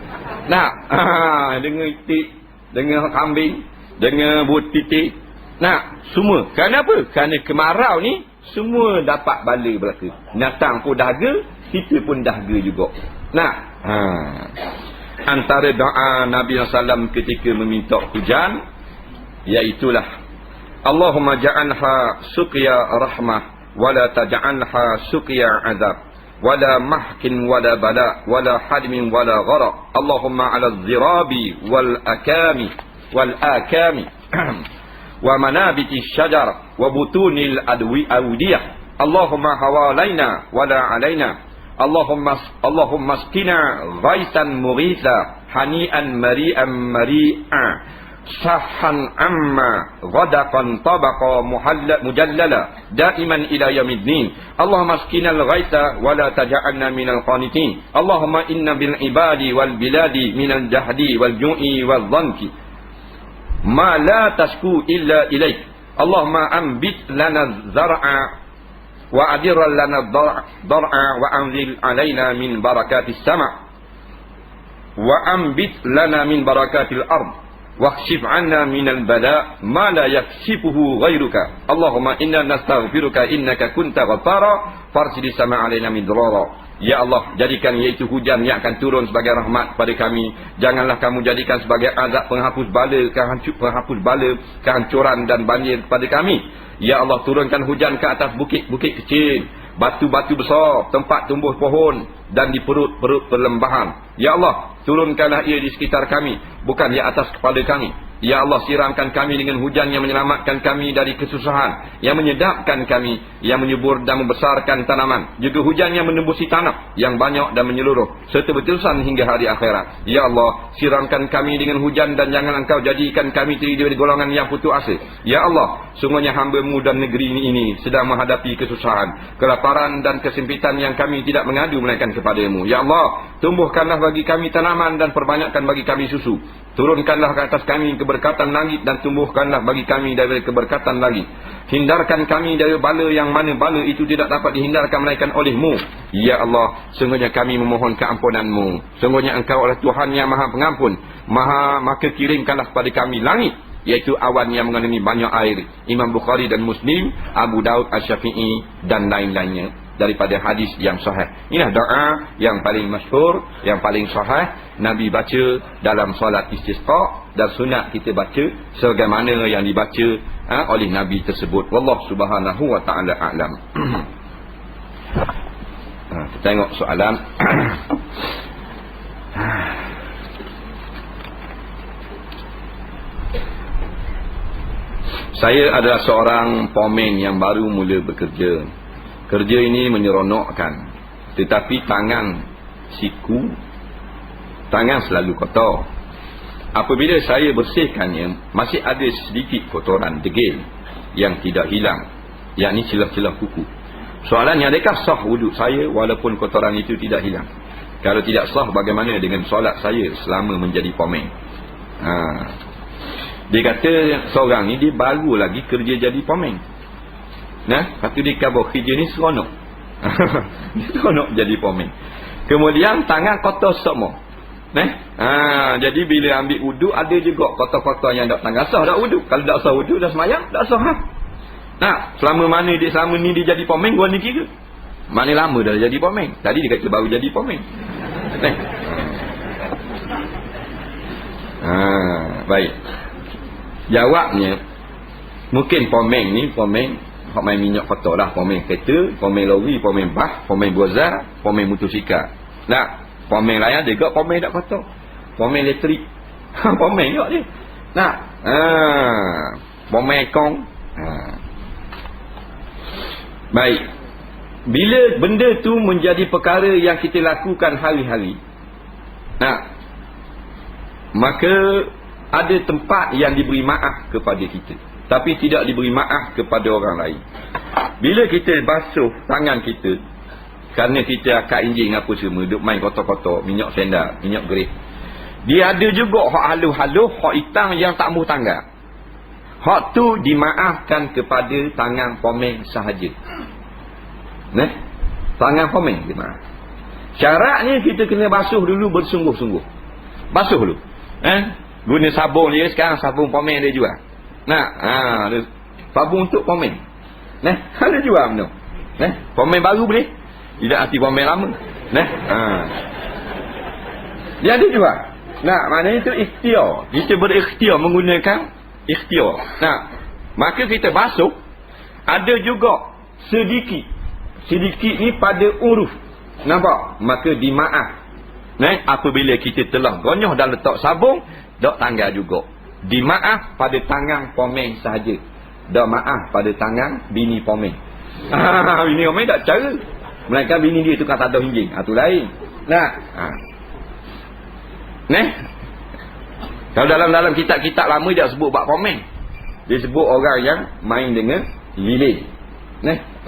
Dengan itik, dengan kambing, dengan buat titik. Semua. Kerana apa? Kerana kemarau ni semua dapat bala belaka. Binatang pun dahaga, kita pun dahaga juga. Antara doa Nabi SAW ketika meminta hujan, iaitulah Allahumma ja'alha suqya rahmah wala taj'alha suqya azab wala mahkin wala bala wala hadmin wala gharaq Allahumma ala zirabi wal akami wa manabiti syajar wa butunil awdiyah Allahumma hawalaina wala alaina Allahumma skina ghaisan mughitha hani'an mari'a sahan amma ghadaqan tabaqa mujallala daiman ila yaumiddin Allahumma skinal ghaitha wa la taj'alna minal qanitin Allahumma inna bil ibadi wal biladi minal jahdi wal ju'i wal dhanki ma la tasku illa ilaik Allahumma ambit lana zar'a wa adirra lana dar'a wa anzil alaina min barakatis sama wa ambit lana min barakatil ard واكشف عنا من البلاء ما لا يكشفه غيرك اللهم إنا نستغفرك إنك كنت غفارا فارسل السماء علينا مدرارا Ya Allah, jadikan iaitu hujan yang akan turun sebagai rahmat pada kami. Janganlah kamu jadikan sebagai azab penghapus bala, kehancuran dan banjir kepada kami. Ya Allah, turunkan hujan ke atas bukit-bukit kecil, batu-batu besar, tempat tumbuh pohon dan di perut-perut perlembahan. Ya Allah, turunkanlah ia di sekitar kami, bukan di atas kepala kami. Ya Allah, siramkan kami dengan hujan yang menyelamatkan kami dari kesusahan, yang menyedapkan kami, yang menyubur dan membesarkan tanaman. Juga hujan yang menembusi tanah, yang banyak dan menyeluruh, serta berterusan hingga hari akhirat. Ya Allah, siramkan kami dengan hujan dan jangan Engkau jadikan kami terdiri dari golongan yang putus asa. Ya Allah, sungguhnya hamba-Mu dan negeri ini sedang menghadapi kesusahan, kelaparan dan kesempitan yang kami tidak mengadu melainkan kepada-Mu. Ya Allah, tumbuhkanlah bagi kami tanaman dan perbanyakkan bagi kami susu. Turunkanlah ke atas kami keberkatan langit dan tumbuhkanlah bagi kami dari keberkatan langit. Hindarkan kami dari bala yang mana bala itu tidak dapat dihindarkan melainkan oleh-Mu. Ya Allah, sungguhnya kami memohon keampunan-Mu. Sungguhnya Engkau adalah Tuhan yang Maha Pengampun. Maka kirimkanlah kepada kami langit, iaitu awan yang mengandungi banyak air. Imam Bukhari dan Muslim, Abu Daud, Asy-Syafi'i dan lain-lainnya daripada hadis yang sahih. Inilah doa yang paling masyhur, yang paling sahih Nabi baca dalam solat istisqa, dan sunat kita baca sebagaimana yang dibaca oleh Nabi tersebut. Wallahu subhanahu wa ta'ala a'lam. Kita tengok soalan. Saya adalah seorang pomen yang baru mula bekerja. Kerja ini menyeronokkan, tetapi tangan selalu kotor. Apabila saya bersihkannya, masih ada sedikit kotoran degil yang tidak hilang, yakni celah-celah kuku. Soalannya, adakah sah wuduk saya walaupun kotoran itu tidak hilang? Kalau tidak sah, bagaimana dengan solat saya selama menjadi pomen? Dia kata seorang ni dia baru lagi kerja jadi pomen. Lepas tu dia kata kerja ni seronok. Seronok jadi pomen. Kemudian tangan kotor semua. Jadi bila ambil wuduk, ada juga kotor-kotor yang tak tangan. Sah tak wuduk? Kalau tak sah wuduk, dah semayang, tak sah. Selama ni dia jadi pomen, gua ni kira. Mana lama dah jadi pomeng. Tadi dia kata baru jadi pomeng. Baik. Jawabnya, mungkin pomeng ni, pomeng hak main minyak kotor lah. Pomeng kereta, pomeng lori, pomeng bas, pomeng gozar, pomeng motosikal. Nah, pomeng lain juga pomeng tak kotor. Pomeng elektrik. Pomeng juga dia. Nah, pomeng kong. Baik. Bila benda tu menjadi perkara yang kita lakukan hari-hari, nah, maka ada tempat yang diberi maaf kepada kita, tapi tidak diberi maaf kepada orang lain. Bila kita basuh tangan kita kerana kita akak injing apa semua, duk main kotor-kotor, minyak sendal, minyak gerih, dia ada juga hak haluh-haluh, hak hitam yang tak muh tangga. Hak tu dimaafkan kepada tangan pomeng sahaja. Tangan pomeng dimaaf. Syaratnya kita kena basuh dulu bersungguh-sungguh. Basuh dulu. Guna sabun dia sekarang, sabun pomeng dia jual. Sabun untuk pomeng. Ada jual benda. Pomeng baru boleh. Tidak arti pomeng lama. Dia ada jual. Maknanya itu ikhtiar. Kita berikhtiar menggunakan ikhtiar. Maka kita basuh. Ada juga sedikit ni pada uruf. Nampak? Maka dimaaf. Apabila kita telah gonyoh dan letak sabun, dak tanggal juga. Dimaaf pada tangan pomeng sahaja. Dak maaf pada tangan bini pomeng. Bini pomeng tak cara. Mereka bini dia tukar tadah hinjing. Itu lain. Kalau dalam kitab-kitab lama dia sebut bab pomeng. Dia sebut orang yang main dengan lilin.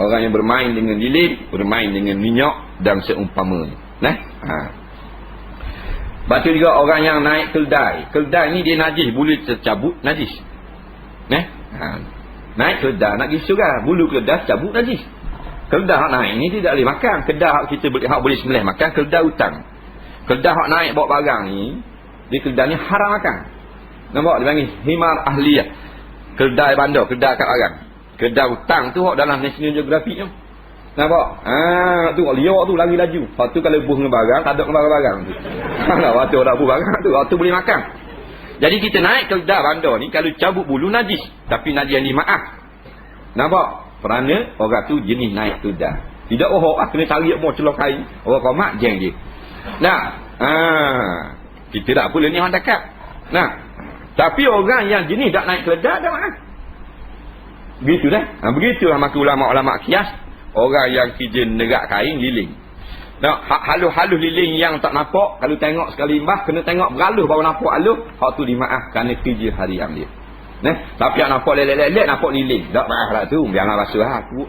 Orang yang bermain dengan lilin, bermain dengan minyak dan seumpamanya. Lepas tu juga orang yang naik keldai. Keldai ni dia najis, boleh tercabut najis. Naik keldai nak pergi surau, bulu keldai cabut najis. Keldai hak naik ni dia tak boleh makan. Keldai hak kita boleh sembelih makan, keldai hutang. Keldai hak naik bawa barang ni, dia keldai ni haram makan. Nampak dia panggil himar ahliyah. Keldai bandar, keldai kat barang. Keldai hutang tu hak dalam National Geographic tu. Nampak? Tu liak tu lari laju. Hak tu kalau buh dengan barang, tak ada dengan barang tu. Waktu tak buh barang tu, waktu boleh makan. Jadi kita naik keldai bandar ni, kalau cabut bulu najis, tapi najis yang dimaaf. Nampak? Kerana orang tu jenis naik keldai. Tidak kena tarik mau celah kain. Orang komat jeng je. Kita tak boleh ni orang dekat. Tapi orang yang jenis tak naik keldai dah maaf. Begitu dah. Begitulah maka ulama-ulama kias, orang yang kerja nerak kain liling. Halus-halus liling yang tak nampak, kalau tengok sekali imbah, kena tengok beralus baru nampak halus, hak tu dimaaf kerana kerja harian dia. Tapi yang nampak lelek-lelek, nampak liling, tak maaf lah tu. Jangan rasa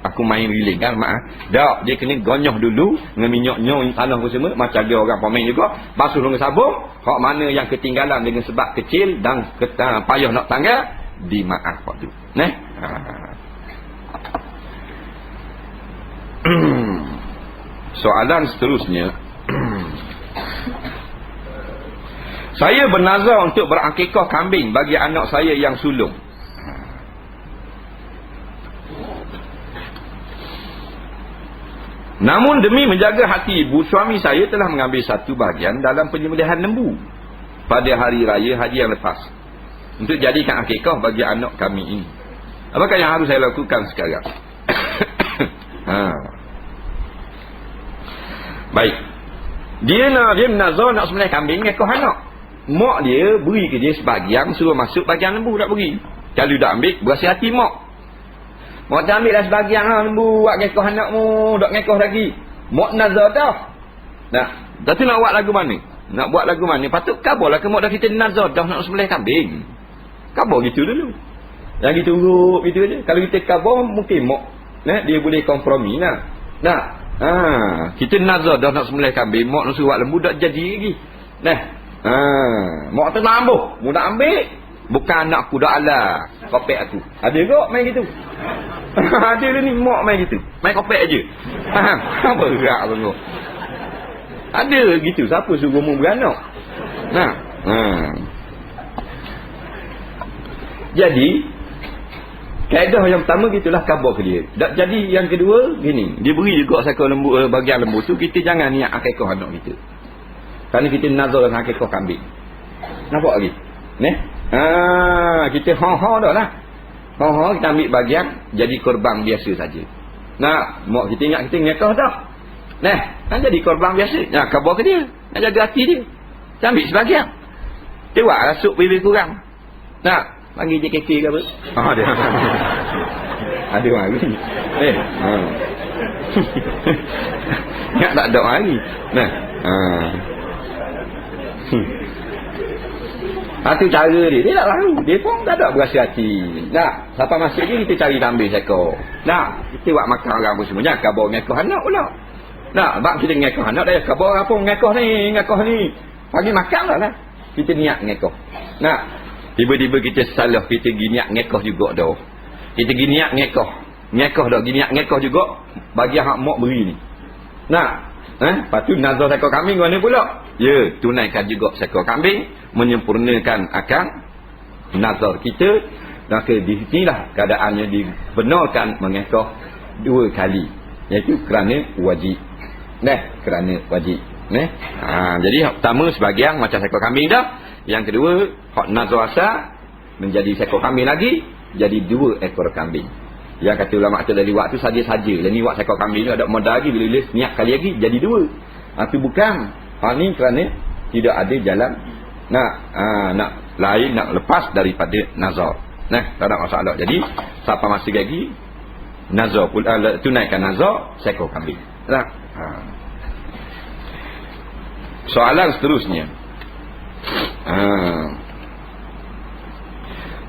aku main liling kan, maaf. Tak, dia kena gonyoh dulu dengan minyak tanah apa semua, macam dia orang pomeng juga, basuh dengan sabun. Hak mana yang ketinggalan dengan sebab kecil dan payah nak tanggal, dimaaf hak tu. Soalan seterusnya. Saya bernazar untuk berakikah kambing bagi anak saya yang sulung. Namun demi menjaga hati ibu, suami saya telah mengambil satu bahagian dalam penyembelihan lembu pada hari raya haji yang lepas untuk jadikan akikah bagi anak kami ini. Apakah yang harus saya lakukan sekarang? Baik. Dia menazar nak sembelih kambing ngekah anak. Mak dia beri ke dia sebahagian, suruh masuk bahagian lembu, tak beri. Kalau dah ambil, berasa hati mak. Mak tak ambil dah sebahagian lembu, buat ngekah anakmu, tak ngekah lagi. Mak nazar dah. Dah tu nak buat lagu mana? Nak buat lagu mana? Patut kabarlah ke mak dah kita nazar dah nak sembelih kambing. Kabar gitu dulu. Yang gitu urut gitu je. Kalau kita kabar, mungkin mak dia boleh kompromi lah. Kita nazar dah nak sembelih kambing, mak nak suruh buat lembu, tak jadi lagi. Mak tu nak ambil, mu nak ambil, bukan anak aku dah ala kopek aku. Ada ke main gitu? Ada ni mak main gitu, main kopek aja. Apa gerak bengok? Ada gitu, siapa suruh mu beranak? Jadi Kaedah yang pertama gitulah khabar ke dia. Jadi yang kedua gini, dia beri juga sekor lembu, bagian lembu tu, kita jangan niat akikah anak kita. Kerana kita nazar dengan akikah kambing. Nampak lagi? Kita dah lah. Kita ambil bagian jadi korban biasa saja. Mak kita ingat kita ngekah dah. Jadi korban biasa. Khabar ke dia. Nak jaga hati dia. Kita ambil sebagian. Tewak rasuk lebih kurang. Panggil JKK ke apa? Dia. Ada orang lagi. Nak tak ada orang lagi. Itu cara dia. Dia tak tahu. Dia pun tak ada berasa hati. Sampai masuk ni kita cari tambah sekor. Kita buat makan orang pun semua. Jangan khabar ngekah anak pula. Bak kita ngekah anak dah. Khabar apa ngekah ni. Pagi makan lah. Kita niat ngekah. Tiba-tiba kita salah, kita giniak ngekah juga dah. Kita giniak ngekah dah, giniak ngekah juga bagi hak mak beri ni. Lepas tu nazar sekor kambing mana pula? Ya, tunaikan juga sekor kambing, menyempurnakan akan nazar kita. Maka di sinilah keadaannya dibenarkan mengekah 2 kali, iaitu kerana wajib. Kerana wajib. Jadi hak pertama sebagian macam sekor kambing dah. Yang kedua, hak nazar asal menjadi sekor kambing lagi, jadi 2 ekor kambing. Yang kata ulama tu dari waktu saja-saja. Jadi waktu sekor kambing tu ada modal lagi, bila niat kali lagi jadi 2. Itu bukan. Ni kerana tidak ada jalan nak lain, nak lepas daripada nazar. Tak ada masalah. Jadi siapa masih lagi nazar pula, tunaikan nazar sekor kambing. Soalan seterusnya.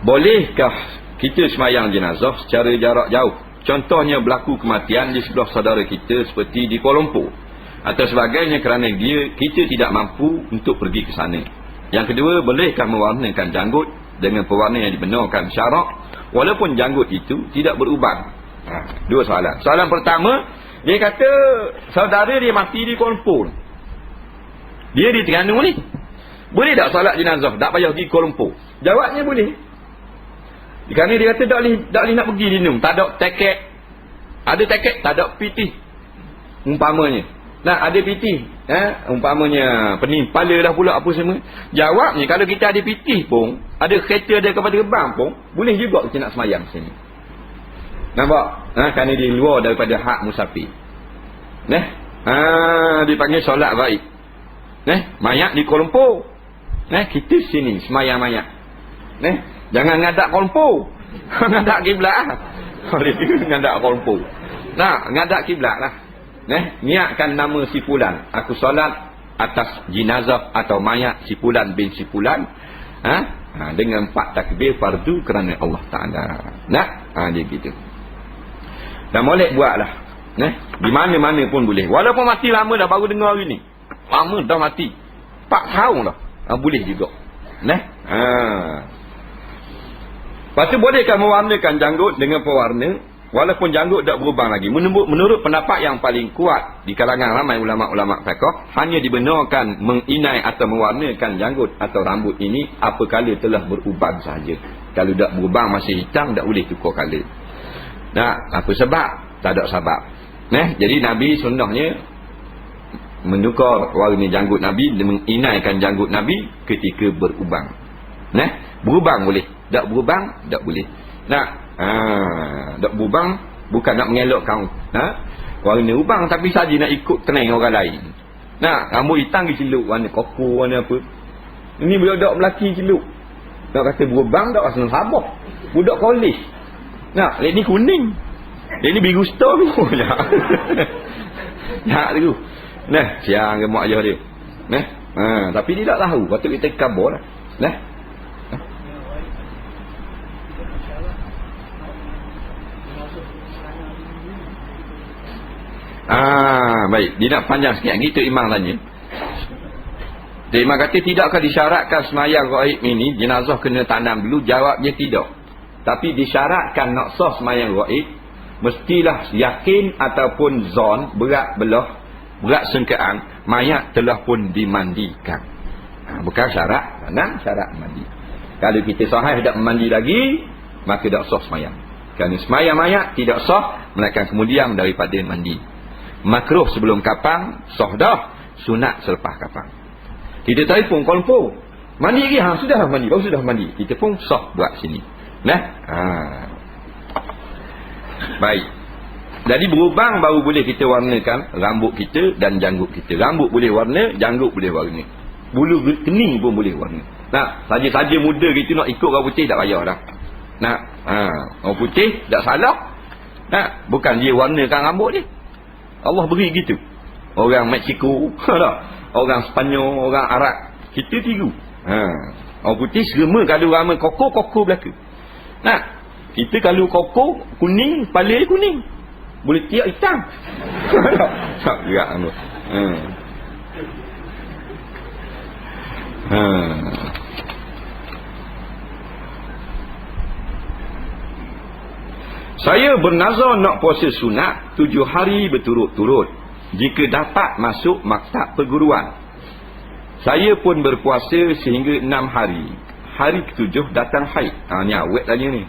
Bolehkah kita semayang jenazah secara jarak jauh? Contohnya berlaku kematian di sebelah saudara kita seperti di Kuala Lumpur atau sebagainya, kerana kita tidak mampu untuk pergi ke sana. Yang kedua, bolehkah mewarnakan janggut dengan pewarna yang dibenarkan syarak walaupun janggut itu tidak beruban? 2 soalan. Soalan pertama, dia kata saudara dia mati di Kuala Lumpur. Dia di Terengganu ni. Boleh tak solat jenazah? Tak payah pergi Kuala Lumpur. Jawabnya boleh. Kerana dia kata tak boleh nak pergi dinum. Tak ada tiket. Ada tiket, tak ada pitih. Umpamanya. Ada pitih. Umpamanya penimpala dah pula apa semua. Jawabnya, kalau kita ada pitih pun, ada kereta, ada kapal terbang pun, boleh juga kita nak semayang sini. Nampak? Kerana dia luar daripada hak musafir. Dipanggil solat gaib. Mayat di Kuala Lumpur. Kita sini semayang mayat. Jangan ngadak Kuala Lumpur. Ngadak kiblat. Ngadak Kuala Lumpur. Ngadak kiblat lah. Niatkan nama si fulan. Aku solat atas jenazah atau mayat si fulan bin si fulan. Dengan 4 takbir fardu kerana Allah Ta'ala. Dia gitu. Dan boleh buat lah. Di mana-mana pun boleh. Walaupun mati lama dah, baru dengar hari ni. Lama dah mati. 4 tahun dah. Boleh juga. Lepas tu bolehkah mewarnakan janggut dengan pewarna walaupun janggut tak berubah lagi? Menurut pendapat yang paling kuat di kalangan ramai ulama-ulama fiqh, hanya dibenarkan menginai atau mewarnakan janggut atau rambut ini apabila telah berubah saja. Kalau tak berubah masih hitam, tak boleh tukar kala. Apa sebab? Tak ada sebab. Jadi Nabi sunnahnya menukar warna janggut Nabi, menginaikan janggut Nabi ketika berubang. Berubang boleh, tak berubang tak boleh. Tak berubang bukan nak mengelakkan warna ubang, tapi saja nak ikut trend orang lain. Rambut hitam ke celup, warna koko, warna apa. Ini budak Melaki celup. Nak kata berubang tak rasa sabah. Budak kolej. Ini kuning. Ini biru star tu. Tu. Siang ke mak ayah dia. Tapi dia tak tahu. Patut kita khabar lah. Baik. Dia nak panjang sikit. Itu Imam tanya. Imam kata, tidakkah disyaratkan semayang gaib ini jenazah kena tanam dulu? Jawabnya tidak. Tapi disyaratkan nak sah semayang gaib, mestilah yakin ataupun zon, berat sengkaan mayat telah pun dimandikan. Bukan syarat tanam, syarat mandi. Kalau kita sahih tak mandi lagi, maka tak sah semayang. Kerana semayang mayat tidak sah melainkan kemudian daripada mandi. Makruh sebelum kapang, sah dah. Sunat selepas kapang. Kita telefon confirm. Mandi lagi? Sudah mandi. Baru sudah mandi. Kita pun sah buat sini. Nah. Baik. Jadi berubang baru boleh kita warnakan rambut kita dan janggut kita. Rambut boleh warna, janggut boleh warna. Bulu kening pun boleh warna. Nah, saja-saja muda kita nak ikut orang putih tak payah dah. Nah, orang putih tak salah. Nah, bukan dia warnakan rambut dia. Allah beri gitu. Orang Mexico, orang Sepanyol, orang Arab, kita tiru. Orang putih semua kalau ramai koko belaka. Nah, kita kalau koko kuning, kepala kuning. Boleh tiap hitam. Tak gerak tu. Saya bernazar nak puasa sunat 7 hari berturut-turut jika dapat masuk maktab perguruan. Saya pun berpuasa sehingga 6 hari. Hari ke-7 datang haid. Ni awet tanya ni.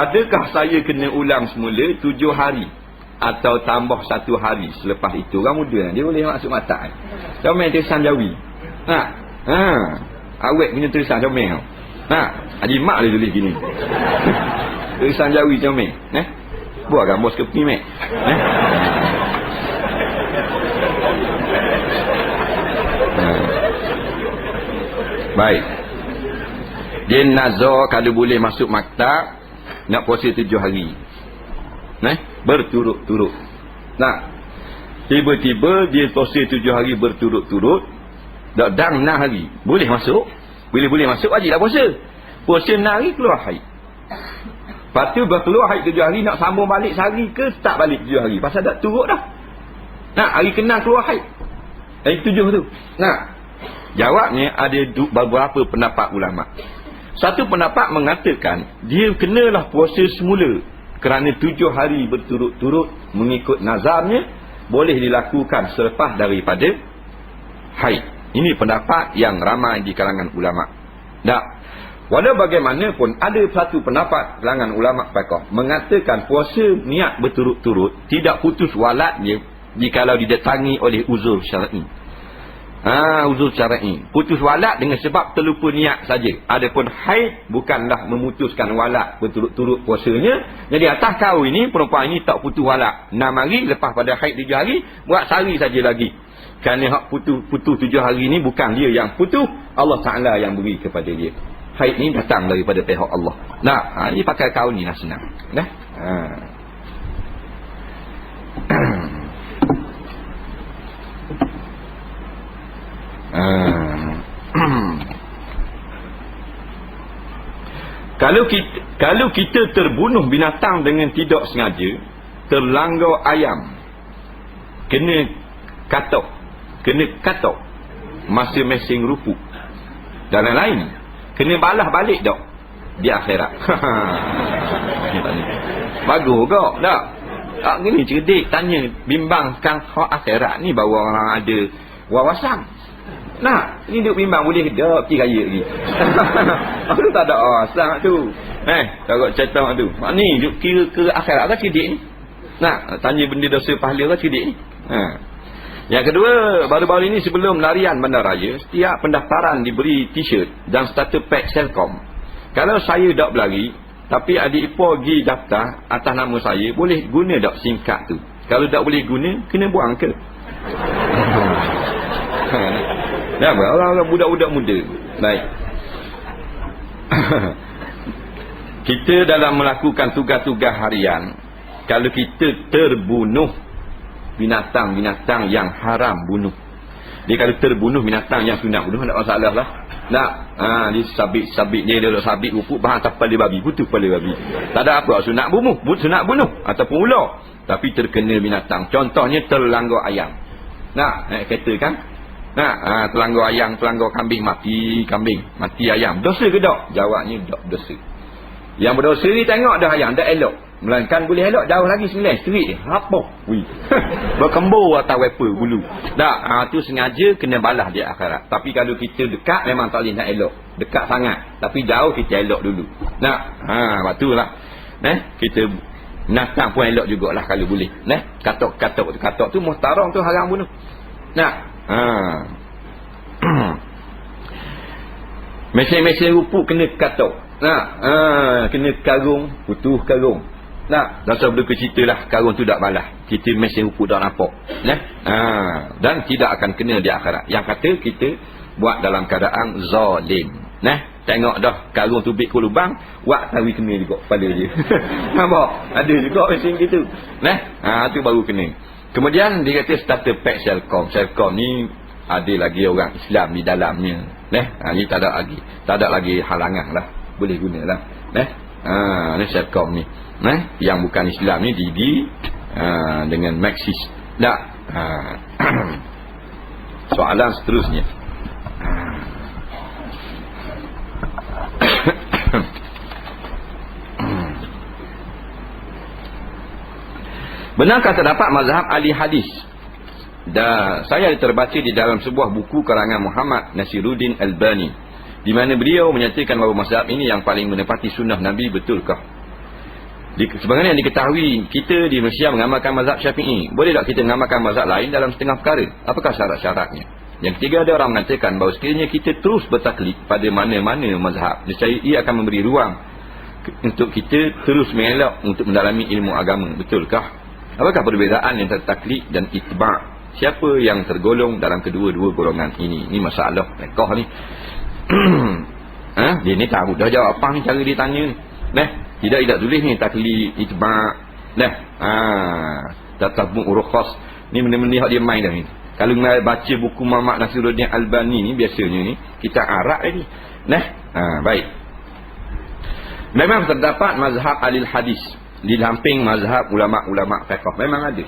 Adakah saya kena ulang semula 7 hari atau tambah 1 hari selepas itu? Orang muda dia boleh masuk maktab. Comel tulisan Jawi. Awet punya tulisan comel. Haji Mak dia tulis gini. Tulisan Jawi comel. Buat gambar seperti Mek. Baik. Dia nazar kalau boleh masuk maktab nak puasa 7 hari. Berturut-turut. Tiba-tiba dia puasa 7 hari berturut-turut. Dan 6 hari boleh masuk. Boleh masuk wajib lah puasa. Puasa 6 hari keluar haid. Lepas tu berkeluar haid 7 hari nak sambung balik sehari ke tak balik 7 hari. Pasal dah turut dah. Hari ke-6 keluar haid. Hari 7 tu. Jawabnya ada beberapa pendapat ulama. Satu pendapat mengatakan dia kenalah puasa semula kerana 7 hari berturut-turut mengikut nazarnya boleh dilakukan selepas daripada haid. Ini pendapat yang ramai di kalangan ulama. Walau bagaimanapun ada satu pendapat kalangan ulama fiqh mengatakan puasa niat berturut-turut tidak putus walatnya jikalau didatangi oleh uzur syar'i. Uzur syar'i. Putus walat dengan sebab terlupa niat saja. Adapun haid bukanlah memutuskan walat berturut-turut puasanya. Jadi atas kau ini, perempuan ini tak putus walat 6 hari, lepas pada haid 7 hari, buat sehari saja lagi. Kerana hak putus 7 hari ini bukan dia yang putus, Allah Ta'ala yang beri kepada dia. Haid ni datang daripada pihak Allah. Ini pakai kau ni lah senang. Kalau kita terbunuh binatang dengan tidak sengaja, terlanggar ayam, kena katok masing-masing rupuk dan lain-lain, kena balas balik tak di akhirat. Bagus kok tak gini cerdik tanya bimbangkan hak akhirat ni baru orang ada wawasan. Ni duk bimbang boleh ke tak pergi raya lagi. Aku tak ada wawasan tu. Takut cerita tu. Ni duk kira ke akhirat kan cerdik ni. Tanya benda dosa pahala kan cerdik ni. Yang kedua, baru-baru ini sebelum larian bandaraya, setiap pendaftaran diberi t-shirt dan starter pack Selcom. Kalau saya tak berlari, tapi adik ipar pergi daftar atas nama saya, boleh guna tak SIM card tu? Kalau tak boleh guna, kena buang ke? Orang budak-budak muda. Baik. Kita dalam melakukan tugas-tugas harian, kalau kita terbunuh binatang-binatang yang haram bunuh. Dia kalau terbunuh binatang yang sunat bunuh, tak masalah lah. Dia sabit dia sabit rupuk bahan atas kepala babi, putus kepala babi. Tak ada apa sunat bunuh ataupun ular. Tapi terkena binatang. Contohnya terlanggar ayam. Kata kan? Terlanggar ayam, terlanggar kambing, mati kambing, mati ayam. Dosa ke tak? Jawabnya tak dosa. Yang berdosa ni tengok dah ayam, tak elok. Melainkan boleh elok, jauh lagi sembilan street dia. Apa? Berkembur atas wiper bulu. Tu sengaja kena balas dia akhirat. Tapi kalau kita dekat memang tak boleh nak elok. Dekat sangat. Tapi jauh kita elok dulu. Waktu lah. Kita natang pun elok jugalah kalau boleh. Katok tu muhtaram tu haram bunuh. Mesin-mesin rupuk kena katok. Kena karung, putus karung. Rasa berduka ceritalah karung tu tak balas. Kita mesin rupuk tak nampak. Dan tidak akan kena di akhirat. Yang kata kita buat dalam keadaan zalim. Tengok dah karung tu bik ke lubang, wak tawi kena juga kepala je. Nampak? Ada juga mesin gitu. Tu baru kena. Kemudian dia kata starter pack Selcom. Selcom ni ada lagi orang Islam di dalamnya. Ni tak ada lagi halangan lah. Boleh gunalah. Ni Selcom ni. Yang bukan Islam ni Digi dengan Maxis. Soalan seterusnya. Benarkah terdapat mazhab ahli hadis? Dan saya terbaca di dalam sebuah buku karangan Muhammad Nasiruddin Albani, di mana beliau menyatakan bahawa mazhab ini yang paling menepati sunnah Nabi. Betulkah? Sebenarnya yang diketahui, kita di Malaysia mengamalkan mazhab Syafi'i. Boleh tak kita mengamalkan mazhab lain dalam setengah perkara? Apakah syarat-syaratnya? Yang ketiga, ada orang mengatakan bahawa sekiranya kita terus bertaklid pada mana-mana mazhab, nescaya ia akan memberi ruang untuk kita terus mengelak untuk mendalami ilmu agama. Betulkah? Apakah perbezaan antara taklid dan itba'? Siapa yang tergolong dalam kedua-dua golongan ini? Ini masalah lekoh ni. Dia ni tahu dah jawab apa ni cara dia tanya ni. Tidak tulis ni taklid, itba'. Tatabbu' rukhas. Ni benda-benda dia main dah ni. Kalau baca buku Muhammad Nasiruddin Albani ni, biasanya ni kita Arab lagi. Baik. Memang terdapat mazhab ahli hadis di samping mazhab ulama-ulama fiqh. Memang ada.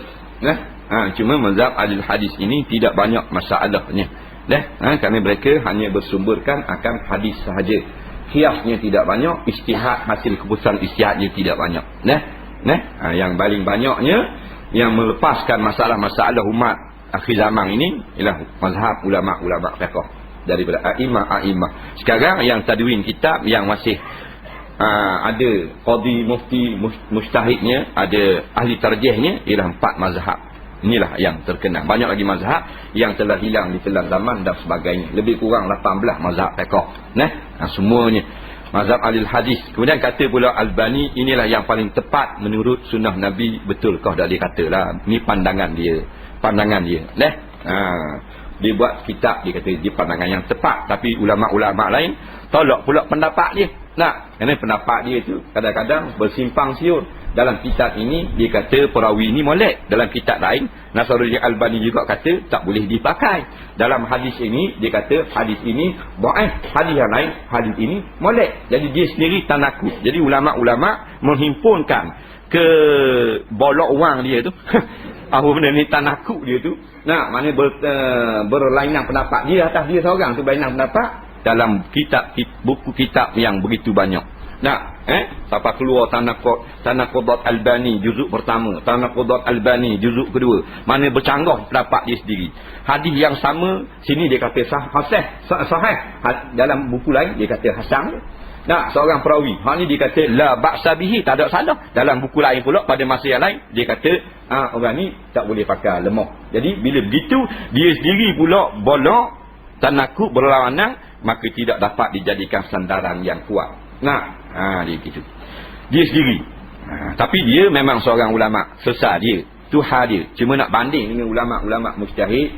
Cuma mazhab ahli hadis ini tidak banyak masalahnya. Kerana mereka hanya bersumberkan akan hadis sahaja. Qiyasnya tidak banyak, ijtihad, hasil keputusan ijtihadnya tidak banyak. Yang paling banyaknya yang melepaskan masalah-masalah umat akhir zaman ini ialah mazhab ulama-ulama fiqh daripada a'imah. Sekarang yang tadwin kitab yang masih ada qadi, mufti, mujtahidnya, ada ahli tarjihnya, ialah 4 mazhab. Inilah yang terkenal. Banyak lagi mazhab yang telah hilang di telan zaman dan sebagainya. Lebih kurang 18 mazhab fiqh. Semuanya mazhab ahli hadis. Kemudian kata pula Albani, inilah yang paling tepat menurut sunnah Nabi. Betulkah? Dah dia katalah. Ini pandangan dia. Dia buat kitab, dia kata dia pandangan yang tepat. Tapi ulama-ulama lain tolak pula pendapat dia. Kerana pendapat dia tu kadang-kadang bersimpang siur. Dalam kitab ini dia kata perawi ini molek. Dalam kitab lain Nasiruddin Albani juga kata tak boleh dipakai. Dalam hadis ini dia kata hadis ini dhaif, hadis yang lain hadis ini molek. Jadi dia sendiri tanakut. Jadi ulama-ulama menghimpunkan ke bolok wang dia tu. Apa benda ni tanakut dia tu. Mana berlainan pendapat dia atas dia seorang tu, berlainan pendapat dalam buku kitab yang begitu banyak. Siapa keluar Tanaqudat Albani juzuk pertama, Tanaqudat Albani juzuk kedua, mana bercanggah pendapat dia sendiri. Hadis yang sama sini dia kata sahih, dalam buku lain dia kata hasan. Seorang perawi, hal ni dia kata la ba'sa bihi, tak ada salah. Dalam buku lain pula pada masa yang lain dia kata orang ni tak boleh pakai, lemah. Jadi bila begitu dia sendiri pula bolak tanakut berlawanan, maka tidak dapat dijadikan sandaran yang kuat. Dia gitu. Dia sendiri. Tapi dia memang seorang ulama. Sesat dia. Tuhan dia. Cuma nak banding dengan ulama-ulama mujtahid,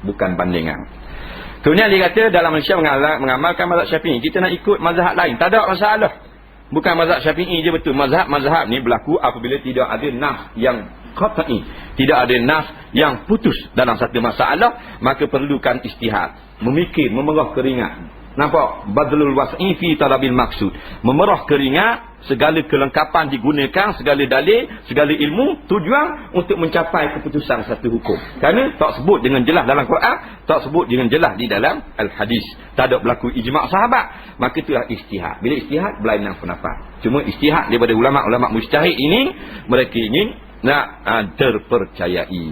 bukan bandingan. Kemudian dia kata dalam Malaysia mengamalkan mazhab Syafi'i, kita nak ikut mazhab lain, tak ada masalah. Bukan mazhab Syafi'i je betul. Mazhab ni berlaku apabila tidak ada nas yang qat'i, tidak ada nas yang putus dalam satu masalah, maka perlukan ijtihad, memikir, memerah keringat. Nampak? Badlul was'i fi talabil maksud. Memerah keringat, segala kelengkapan digunakan, segala dalil, segala ilmu, tujuan untuk mencapai keputusan satu hukum. Kerana tak sebut dengan jelas dalam Quran, tak sebut dengan jelas di dalam al-hadis. Tak ada berlaku ijma' sahabat, maka itulah ijtihad. Bila ijtihad, berlainan pendapat. Cuma ijtihad daripada ulama-ulama mujtahid ini, mereka ingin nak terpercayai.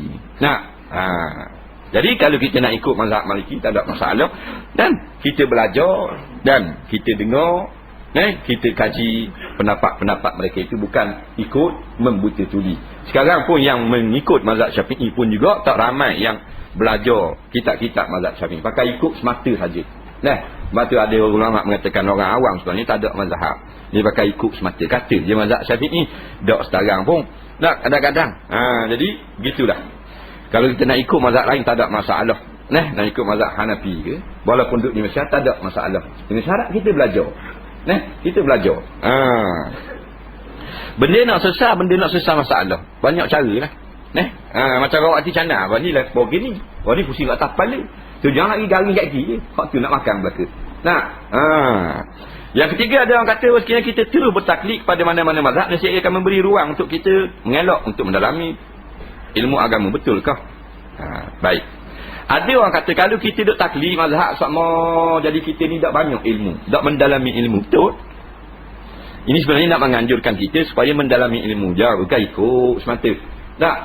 Jadi kalau kita nak ikut mazhab Maliki, tak ada masalah. Dan kita belajar dan kita dengar Kita kaji pendapat-pendapat mereka itu, bukan ikut membuta tuli. Sekarang pun yang mengikut mazhab Syafi'i pun juga tak ramai yang belajar kitab-kitab mazhab Syafi'i, pakai ikut semata saja. Sebab tu ada ulama mengatakan orang awam sebenarnya tak ada mazhab, dia pakai ikut semata. Kata je mazhab Syafi'i, tak sekarang pun kadang-kadang. Jadi gitulah. Kalau kita nak ikut mazhab lain tak ada masalah. Nak ikut mazhab Hanafi ke, walaupun duduk di Malaysia tak ada masalah. Dengan syarat kita belajar. Kita belajar. Benda nak sesat masalah. Banyak cara lah. Macam rawat hati cana. Abang ni lah begini. Abang ni pusing kat atas kepala. Tu jangan lagi garing kaki je. Hak tu nak makan belaka. Yang ketiga, ada orang kata sekiranya kita terus bertaklid pada mana-mana mazhab, nescaya akan memberi ruang untuk kita mengelak, untuk mendalami ilmu agama. Betulkah? Baik. Ada orang kata kalau kita duk taklid mazhab sama, jadi kita ni tak banyak ilmu, tak mendalami ilmu. Betul? Ini sebenarnya nak menganjurkan kita supaya mendalami ilmu. Jangan bukan ikut semata. Tak.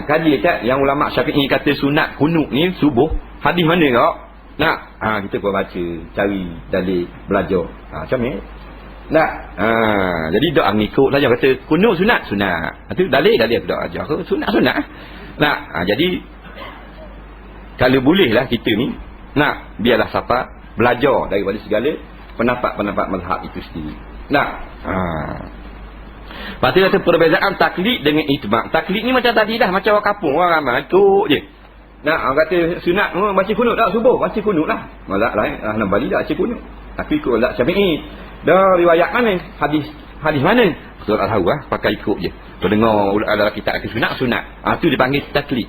Kaji tak yang ulama Syafi'i kata sunat kunut ni subuh. Hadis mana tak? Nak. Kita pun baca, cari dalil, belajar. Macam ni. Tak. Jadi tak ngikut saja kata kunut sunat. Itu dalil aku tak ajar. Sunat. Nak. Jadi kalau bolehlah kita ni biarlah siapa belajar daripada segala pendapat-pendapat mazhab itu sendiri. Lepas tu kata perbezaan taklid dengan itma'. Taklid ni macam tadi dah, macam orang kampung, orang ramai ikut je. Orang kata sunat baca kunut tak subuh, baca kunut lah. Mazhab lain Hanbali tak baca kunut. Tapi ikut mazhab Syafi'i. Dah riwayat mana? Hadis mana? Betul tak tahu pakai ikut je. Pendengar adalah kitab sunat. Tu dipanggil taklid.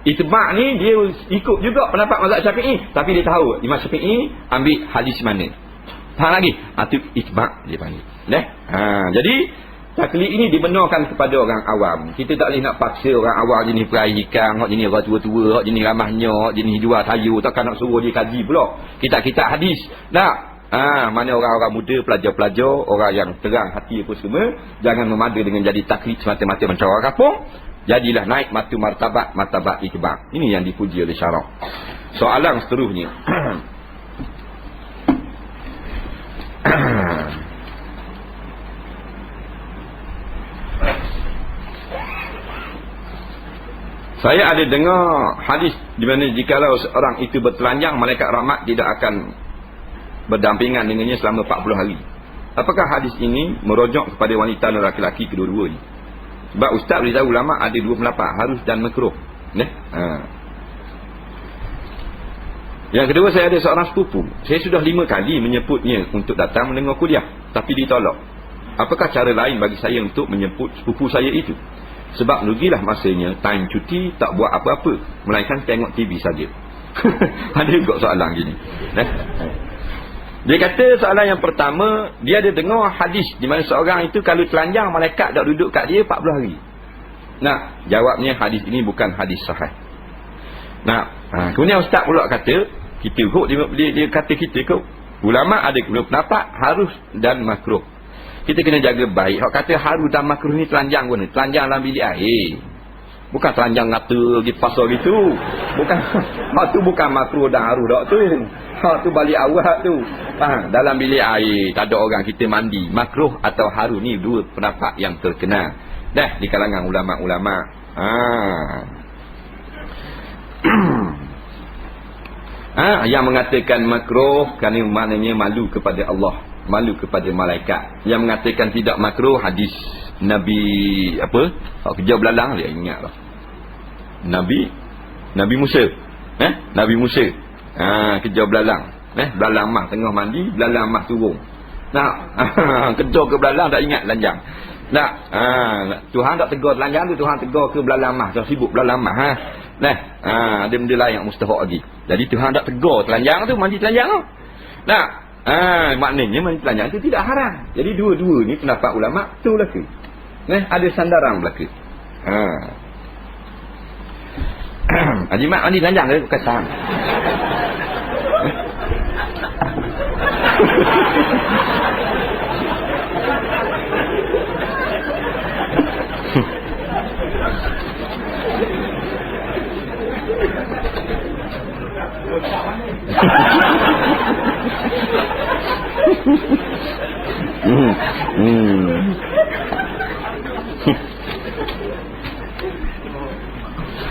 Itba' ni dia ikut juga pendapat mazhab Syafi'i, tapi dia tahu Imam Syafi'i ambil hadis mana. Faham lagi? Itu itba' dia panggil. Jadi taklid ini dibenarkan kepada orang awam. Kita tak boleh nak paksa orang awam jenis perai hikam, jenis orang tua-tua, jenis ramahnya, jenis jual sayur, takkan nak suruh dia kaji pula kitab-kitab hadis. Mana orang-orang muda, pelajar-pelajar, orang yang terang hati apa semua, jangan memada dengan jadi taklid semata-mata macam orang kampung. Jadilah naik martabat itba'. Ini yang dipuji oleh syarak. Soalan seterusnya. Saya ada dengar hadis di mana jikalau seorang itu bertelanjang, malaikat rahmat tidak akan berdampingan dengannya selama 40 hari. Apakah hadis ini merujuk kepada wanita dan lelaki kedua-duanya? Sebab ustaz beritahu ulama ada dua pendapat, harus dan makruh. Yang kedua, saya ada seorang sepupu. Saya sudah 5 kali menyebutnya untuk datang mendengar kuliah, tapi ditolak. Apakah cara lain bagi saya untuk menyebut sepupu saya itu? Sebab rugilah masanya, time cuti tak buat apa-apa, melainkan tengok TV saja. Ada juga soalan gini. Dia kata soalan yang pertama, dia ada dengar hadis di mana seorang itu kalau telanjang, malaikat tak duduk kat dia 40 hari. Jawabnya hadis ini bukan hadis sahih. Kemudian ustaz pula kata, kita kok dia kata kita kok ulama ada dua pendapat, harus dan makruh. Kita kena jaga baik. Hak kata harus dan makruh ni telanjang pun, telanjang dalam bilik air. Bukan telanjang ngata di pasal gitu. Bukan. Hak tu bukan makruh dan harus dak tu. Hak tu balik awal tu. Dalam bilik air tak ada orang, kita mandi. Makruh atau harus ni dua pendapat yang terkenal di kalangan ulama-ulama. Yang mengatakan makruh kerana maknanya malu kepada Allah, malu kepada malaikat. Yang mengatakan tidak makruh hadis Nabi apa? Kerja belalang dia ingatlah. Nabi Musa. Nabi Musa. Kerja belalang. Belalang mah tengah mandi, belalang mah turun. Kerja ke belalang tak ingat telanjang. Tuhan tak tegur telanjang tu, Tuhan tegur ke belalang mah. Jangan sibuk belalang mah. Ada benda lain yang mustahak lagi. Jadi Tuhan tak tegur telanjang tu, mandi telanjang tu. Maknanya mandi telanjang tu tidak haram. Jadi dua-dua ni pendapat ulama tu belaka. Ada sandaran belaka. Haji Mat mandi telanjang ke bukan saham?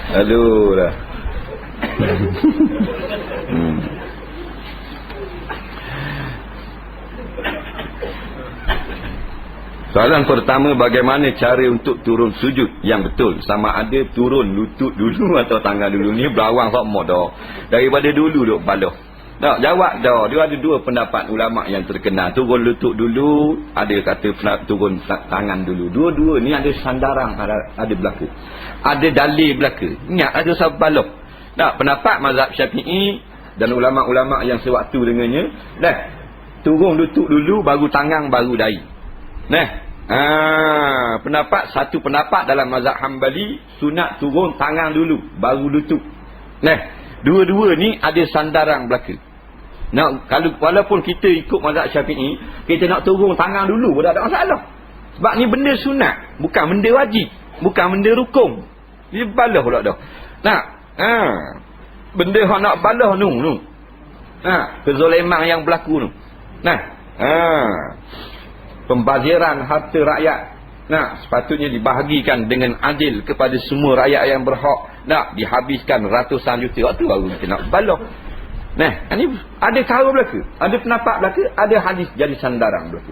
Aduh lah. Soalan pertama, bagaimana cara untuk turun sujud yang betul? Sama ada turun lutut dulu atau tangan dulu. Ni belawang sama dah. Daripada dulu duk baloh. Tak jawab dah. Dia ada dua pendapat ulama yang terkenal. Turun lutut dulu, ada kata turun tangan dulu. Dua-dua ni ada sandaran, ada berlaku. Ada dalil berlaku. Ingat ada sahabat baloh. Tak, pendapat mazhab Syafi'i dan ulama-ulama yang sewaktu dengannya, dah turun lutut dulu baru tangan baru dahi. Satu pendapat dalam mazhab Hambali, sunat turun tangan dulu baru lutut. Dua-dua ni ada sandaran belaka. Kalau walaupun kita ikut mazhab Syafi'i, kita nak turun tangan dulu pun tak ada masalah. Sebab ni benda sunat, bukan benda wajib, bukan benda rukun. Dia balah pula dah. Benda hak nak balah nu. Kezaliman yang berlaku nu. Pembaziran harta rakyat. Sepatutnya dibahagikan dengan adil kepada semua rakyat yang berhak. Dihabiskan ratusan juta. Waktu baru kita nak balah. Ini ada cara berlaku, ada pendapat berlaku, ada hadis jadi sandaran berlaku.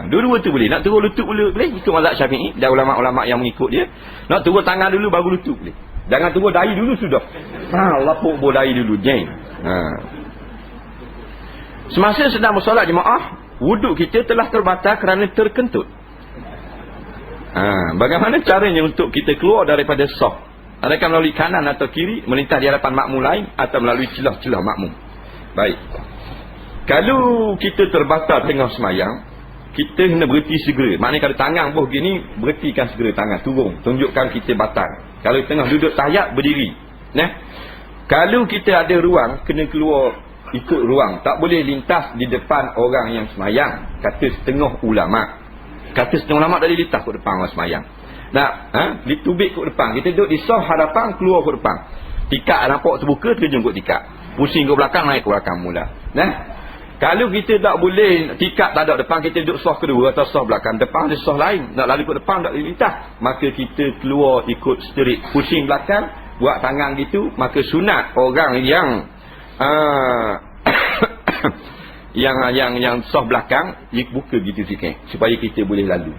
Dua-dua tu boleh. Nak turun lutut boleh, ikut mazhab Syafi'i dan ulama-ulama yang mengikut dia. Nak turun tangan dulu baru lutut boleh. Jangan turun dahi dulu sudah. Lapuk bol dahi dulu, jeng. Semasa sedang bersolat jemaah, wuduk kita telah terbatal kerana terkentut. Bagaimana caranya untuk kita keluar daripada saf? Adakah melalui kanan atau kiri, melintas di hadapan makmum lain, atau melalui celah-celah makmum? Baik. Kalau kita terbatal tengah semayang, kita kena berhenti segera. Maknanya kalau tangan pun begini, berhentikan segera tangan, turun, tunjukkan kita batal. Kalau tengah duduk tahiyat, berdiri. Kalau kita ada ruang, kena keluar ikut ruang. Tak boleh lintas di depan orang yang semayang. Kata setengah ulama. Kata setengah ulama tak boleh lintas ke depan orang semayang. Ditubik ke depan. Kita duduk di saf hadapan, keluar ke depan. Tikar nampak terbuka, terjun ke tikar. Pusing ke belakang, naik ke belakang mula. Kalau kita tak boleh, tikar tak ada depan, kita duduk saf kedua atau saf belakang. Depan ada saf lain, nak lalu ke depan tak boleh lintas. Maka kita keluar ikut straight. Pusing belakang, buat tangan gitu. Maka sunat orang yang yang saf belakang, buka gitu sikit supaya kita boleh lalu.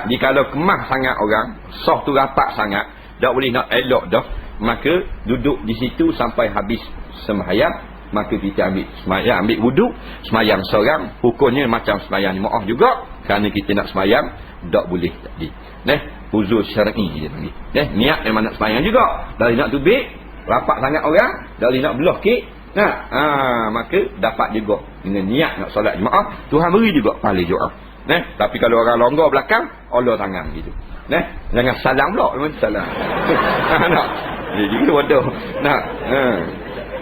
Jikalau kemah sangat orang, saf tu rapat sangat, tak boleh nak elok dah, maka duduk di situ sampai habis sembahyang. Maka kita ambil sembahyang, ambil wuduk, sembahyang seorang. Hukumnya macam sembahyang jemaah juga, kerana kita nak sembahyang tak boleh tadi. Uzur syar'i dia panggil. Niat memang nak sembahyang juga, dari nak tubik rapat sangat orang, dari nak belah kek. Maka dapat juga dengan niat nak solat jemaah, Tuhan beri juga pahala doa. Tapi kalau orang longgar belakang, Allah tangan gitu. Jangan salam pula, memang salam. Dia juga bodoh.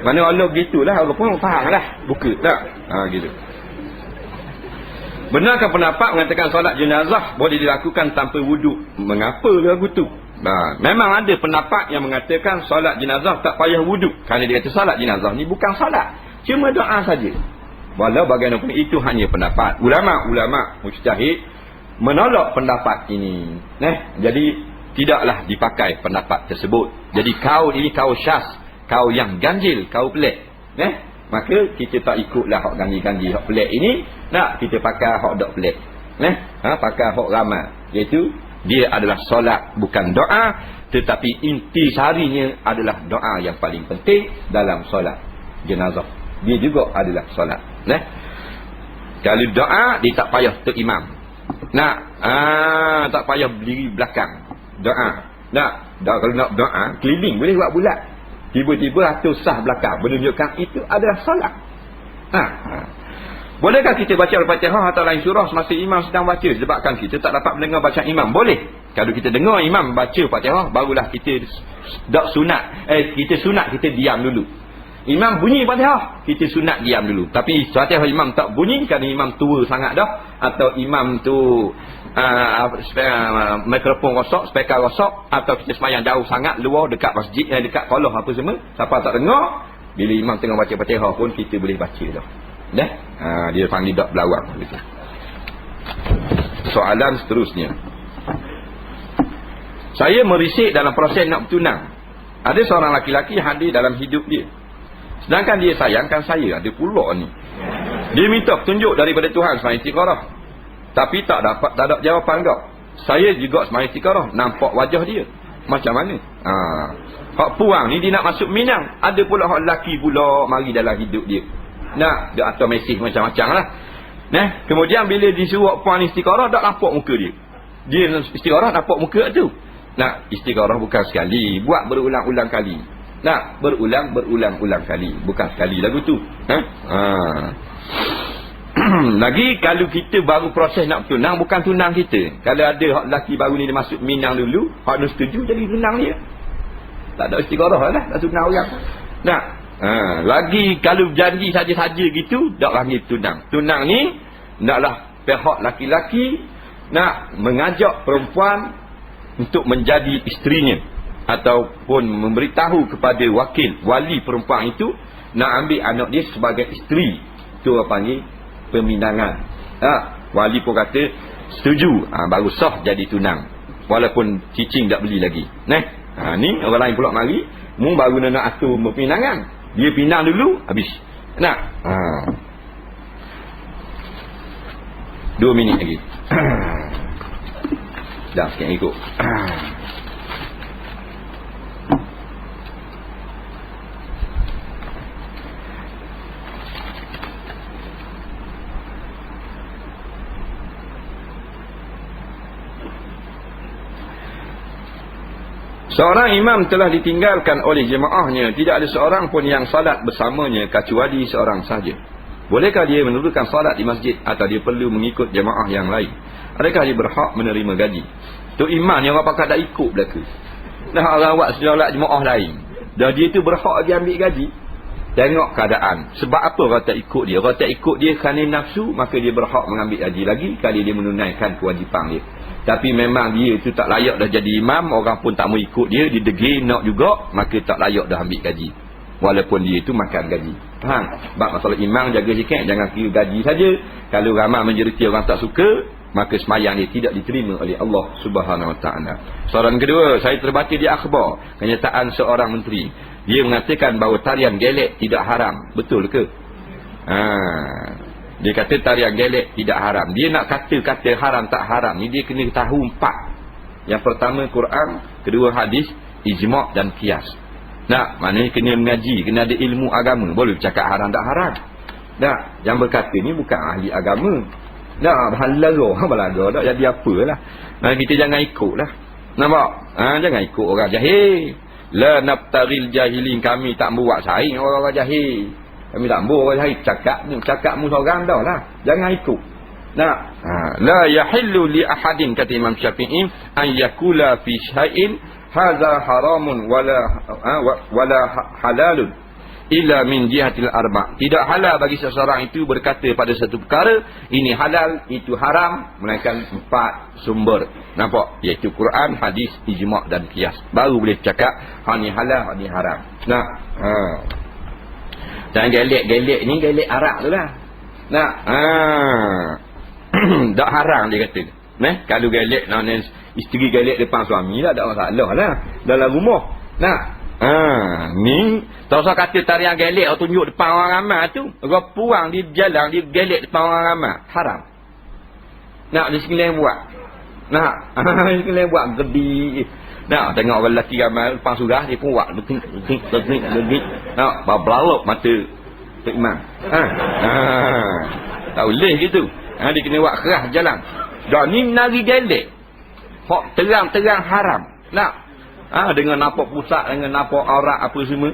Mana Allah begitulah, Allah pun faham lah. Buka tak? Gitu. Benarkah pendapat mengatakan solat jenazah boleh dilakukan tanpa wuduk? Mengapa lagu tu? Memang ada pendapat yang mengatakan solat jenazah tak payah wuduk. Kerana dia kata solat jenazah ni bukan solat, cuma doa saja. Walau bagaimanapun itu hanya pendapat. Ulama-ulama mujtahid menolak pendapat ini. Jadi tidaklah dipakai pendapat tersebut. Jadi kaul ini kaul syaz, kaul yang ganjil, kaul pelik. Maka kita tak ikutlah hak ganjil-ganjil, hak pelik ini. Kita pakai hak dak pelik. Pakai hak ramai, iaitu dia adalah solat bukan doa, tetapi inti sarinya adalah doa yang paling penting dalam solat jenazah. Dia juga adalah solat. Kalau doa, dia tak payah terimam. Tak payah berdiri belakang. Doa. Kalau nak doa, keliling boleh buat bulat. Tiba-tiba ratus sah belakang, menunjukkan itu adalah solat. Bolehkah kita baca Al-Fatihah atau lain surah semasa imam sedang baca? Sebabkan kita tak dapat mendengar bacaan imam. Boleh. Kalau kita dengar imam baca Fatihah, barulah kita tak sunat. Kita sunat, kita diam dulu. Imam bunyi Fatihah, kita sunat diam dulu. Tapi Fatihah imam tak bunyi kerana imam tua sangat dah, atau imam tu mikrofon rosak, speaker rosak, atau kita semayang jauh sangat, luar dekat masjid, dekat kolah apa semua, siapa tak dengar. Bila imam tengah baca Fatihah pun kita boleh baca dah. Dia panggil dak belawang gitu. Soalan seterusnya. Saya merisik dalam proses nak bertunang. Ada seorang laki-laki hadir dalam hidup dia. Sedangkan dia sayangkan saya. Ada pula ni. Dia minta petunjuk daripada Tuhan semain istiqarah. Tapi tak ada jawapan kau. Saya juga semain istiqarah. Nampak wajah dia. Macam mana? Hak puang ni dia nak masuk Minang. Ada pula hak lelaki pula mari dalam hidup dia. Nak dia atau mesej macam-macam lah. Kemudian bila disuruh puang istiqarah, tak nampak muka dia. Dia istiqarah nampak muka tu. Istiqarah bukan sekali. Buat berulang-ulang kali. Berulang-ulang kali. Bukan sekali lagu tu. Lagi kalau kita baru proses nak tunang, bukan tunang kita. Kalau ada hak lelaki baru ni dia masuk Minang dulu, hak nak setuju jadi tunang dia. Tak ada istiqarah lah, tak tunang orang. Lagi kalau janji saja-saja gitu, tak panggil tunang. Tunang ni naklah pihak laki-laki nak mengajak perempuan untuk menjadi isterinya, ataupun memberitahu kepada wali perempuan itu nak ambil anak dia sebagai isteri. Itu orang panggil peminangan. Wali pun kata setuju, baru sah jadi tunang, walaupun cicing tak beli lagi. Ni orang lain pula mari mu baru nak atur peminangan. Dia pinang dulu habis. 2 minit lagi. Dah sikit ikut. Seorang imam telah ditinggalkan oleh jemaahnya. Tidak ada seorang pun yang salat bersamanya kecuali seorang sahaja. Bolehkah dia menurunkan salat di masjid atau dia perlu mengikut jemaah yang lain? Adakah dia berhak menerima gaji? Tu imam yang orang pakat tak ikut belaka. Dah orang buat solat jemaah lain. Dah dia tu berhak dia ambil gaji. Tengok keadaan. Sebab apa orang tak ikut dia? Orang tak ikut dia kerana nafsu, maka dia berhak mengambil gaji lagi kali dia menunaikan kewajipan dia. Tapi memang dia itu tak layak dah jadi imam, orang pun tak mau ikut dia, dia degil nak juga, maka tak layak dah ambil gaji. Walaupun dia itu makan gaji. Faham? Sebab masalah imam jaga sikit, jangan kira gaji saja. Kalau ramai menjeriti orang tak suka, maka sembahyang dia tidak diterima oleh Allah Subhanahu Wa Taala. Soalan kedua, saya terbaca di akhbar kenyataan seorang menteri. Dia mengatakan bahawa tarian gelek tidak haram. Betul ke? Dia kata tarian gelek tidak haram. Dia nak kata-kata haram tak haram ni dia kena tahu 4. Yang pertama Quran, kedua hadis, ijma' dan qiyas. Maknanya kena mengaji, kena ada ilmu agama. Boleh cakap haram tak haram. Yang berkata ni bukan ahli agama. Balaga tak jadi apalah. Kita jangan ikutlah. Nampak? Jangan ikut orang jahil. La nabtaril jahilin, kami tak buat saing orang-orang jahil. Kami tak boleh cakapmu seorang dah lah. Jangan ikut. La yahillu li ahadin, kata Imam Syafi'i, an yakula fi syai'in hadza haramun wala halalun illa min jihatil arba'. Tidak halal bagi seseorang itu berkata pada satu perkara ini halal, itu haram, melainkan 4 sumber. Nampak? Iaitu Quran, hadis, ijma' dan qiyas. Baru boleh cakap hak ni halal, hak ni haram. Dan gelek-gelek ni gelek arak tu lah. Tak haram dia kata. Kalau gelek isteri gelek depan suami lah, tak masalah lah dalam rumah. Ni tak usah kata tarian gelek atau tunjuk depan orang ramai tu. Orang puang di jalan dia gelek depan orang ramai, haram. Dia sekalian buat. Dia sekalian buat gedi. Tengok orang lelaki ramai depan surah, dia pun buat legit. Berbelalok mata Tok Imam. Tak boleh gitu. Dia kena buat keras jalan. Ni nari gelek. Hak terang-terang haram. Dengan nampak pusat, dengan nampak aurat apa semua.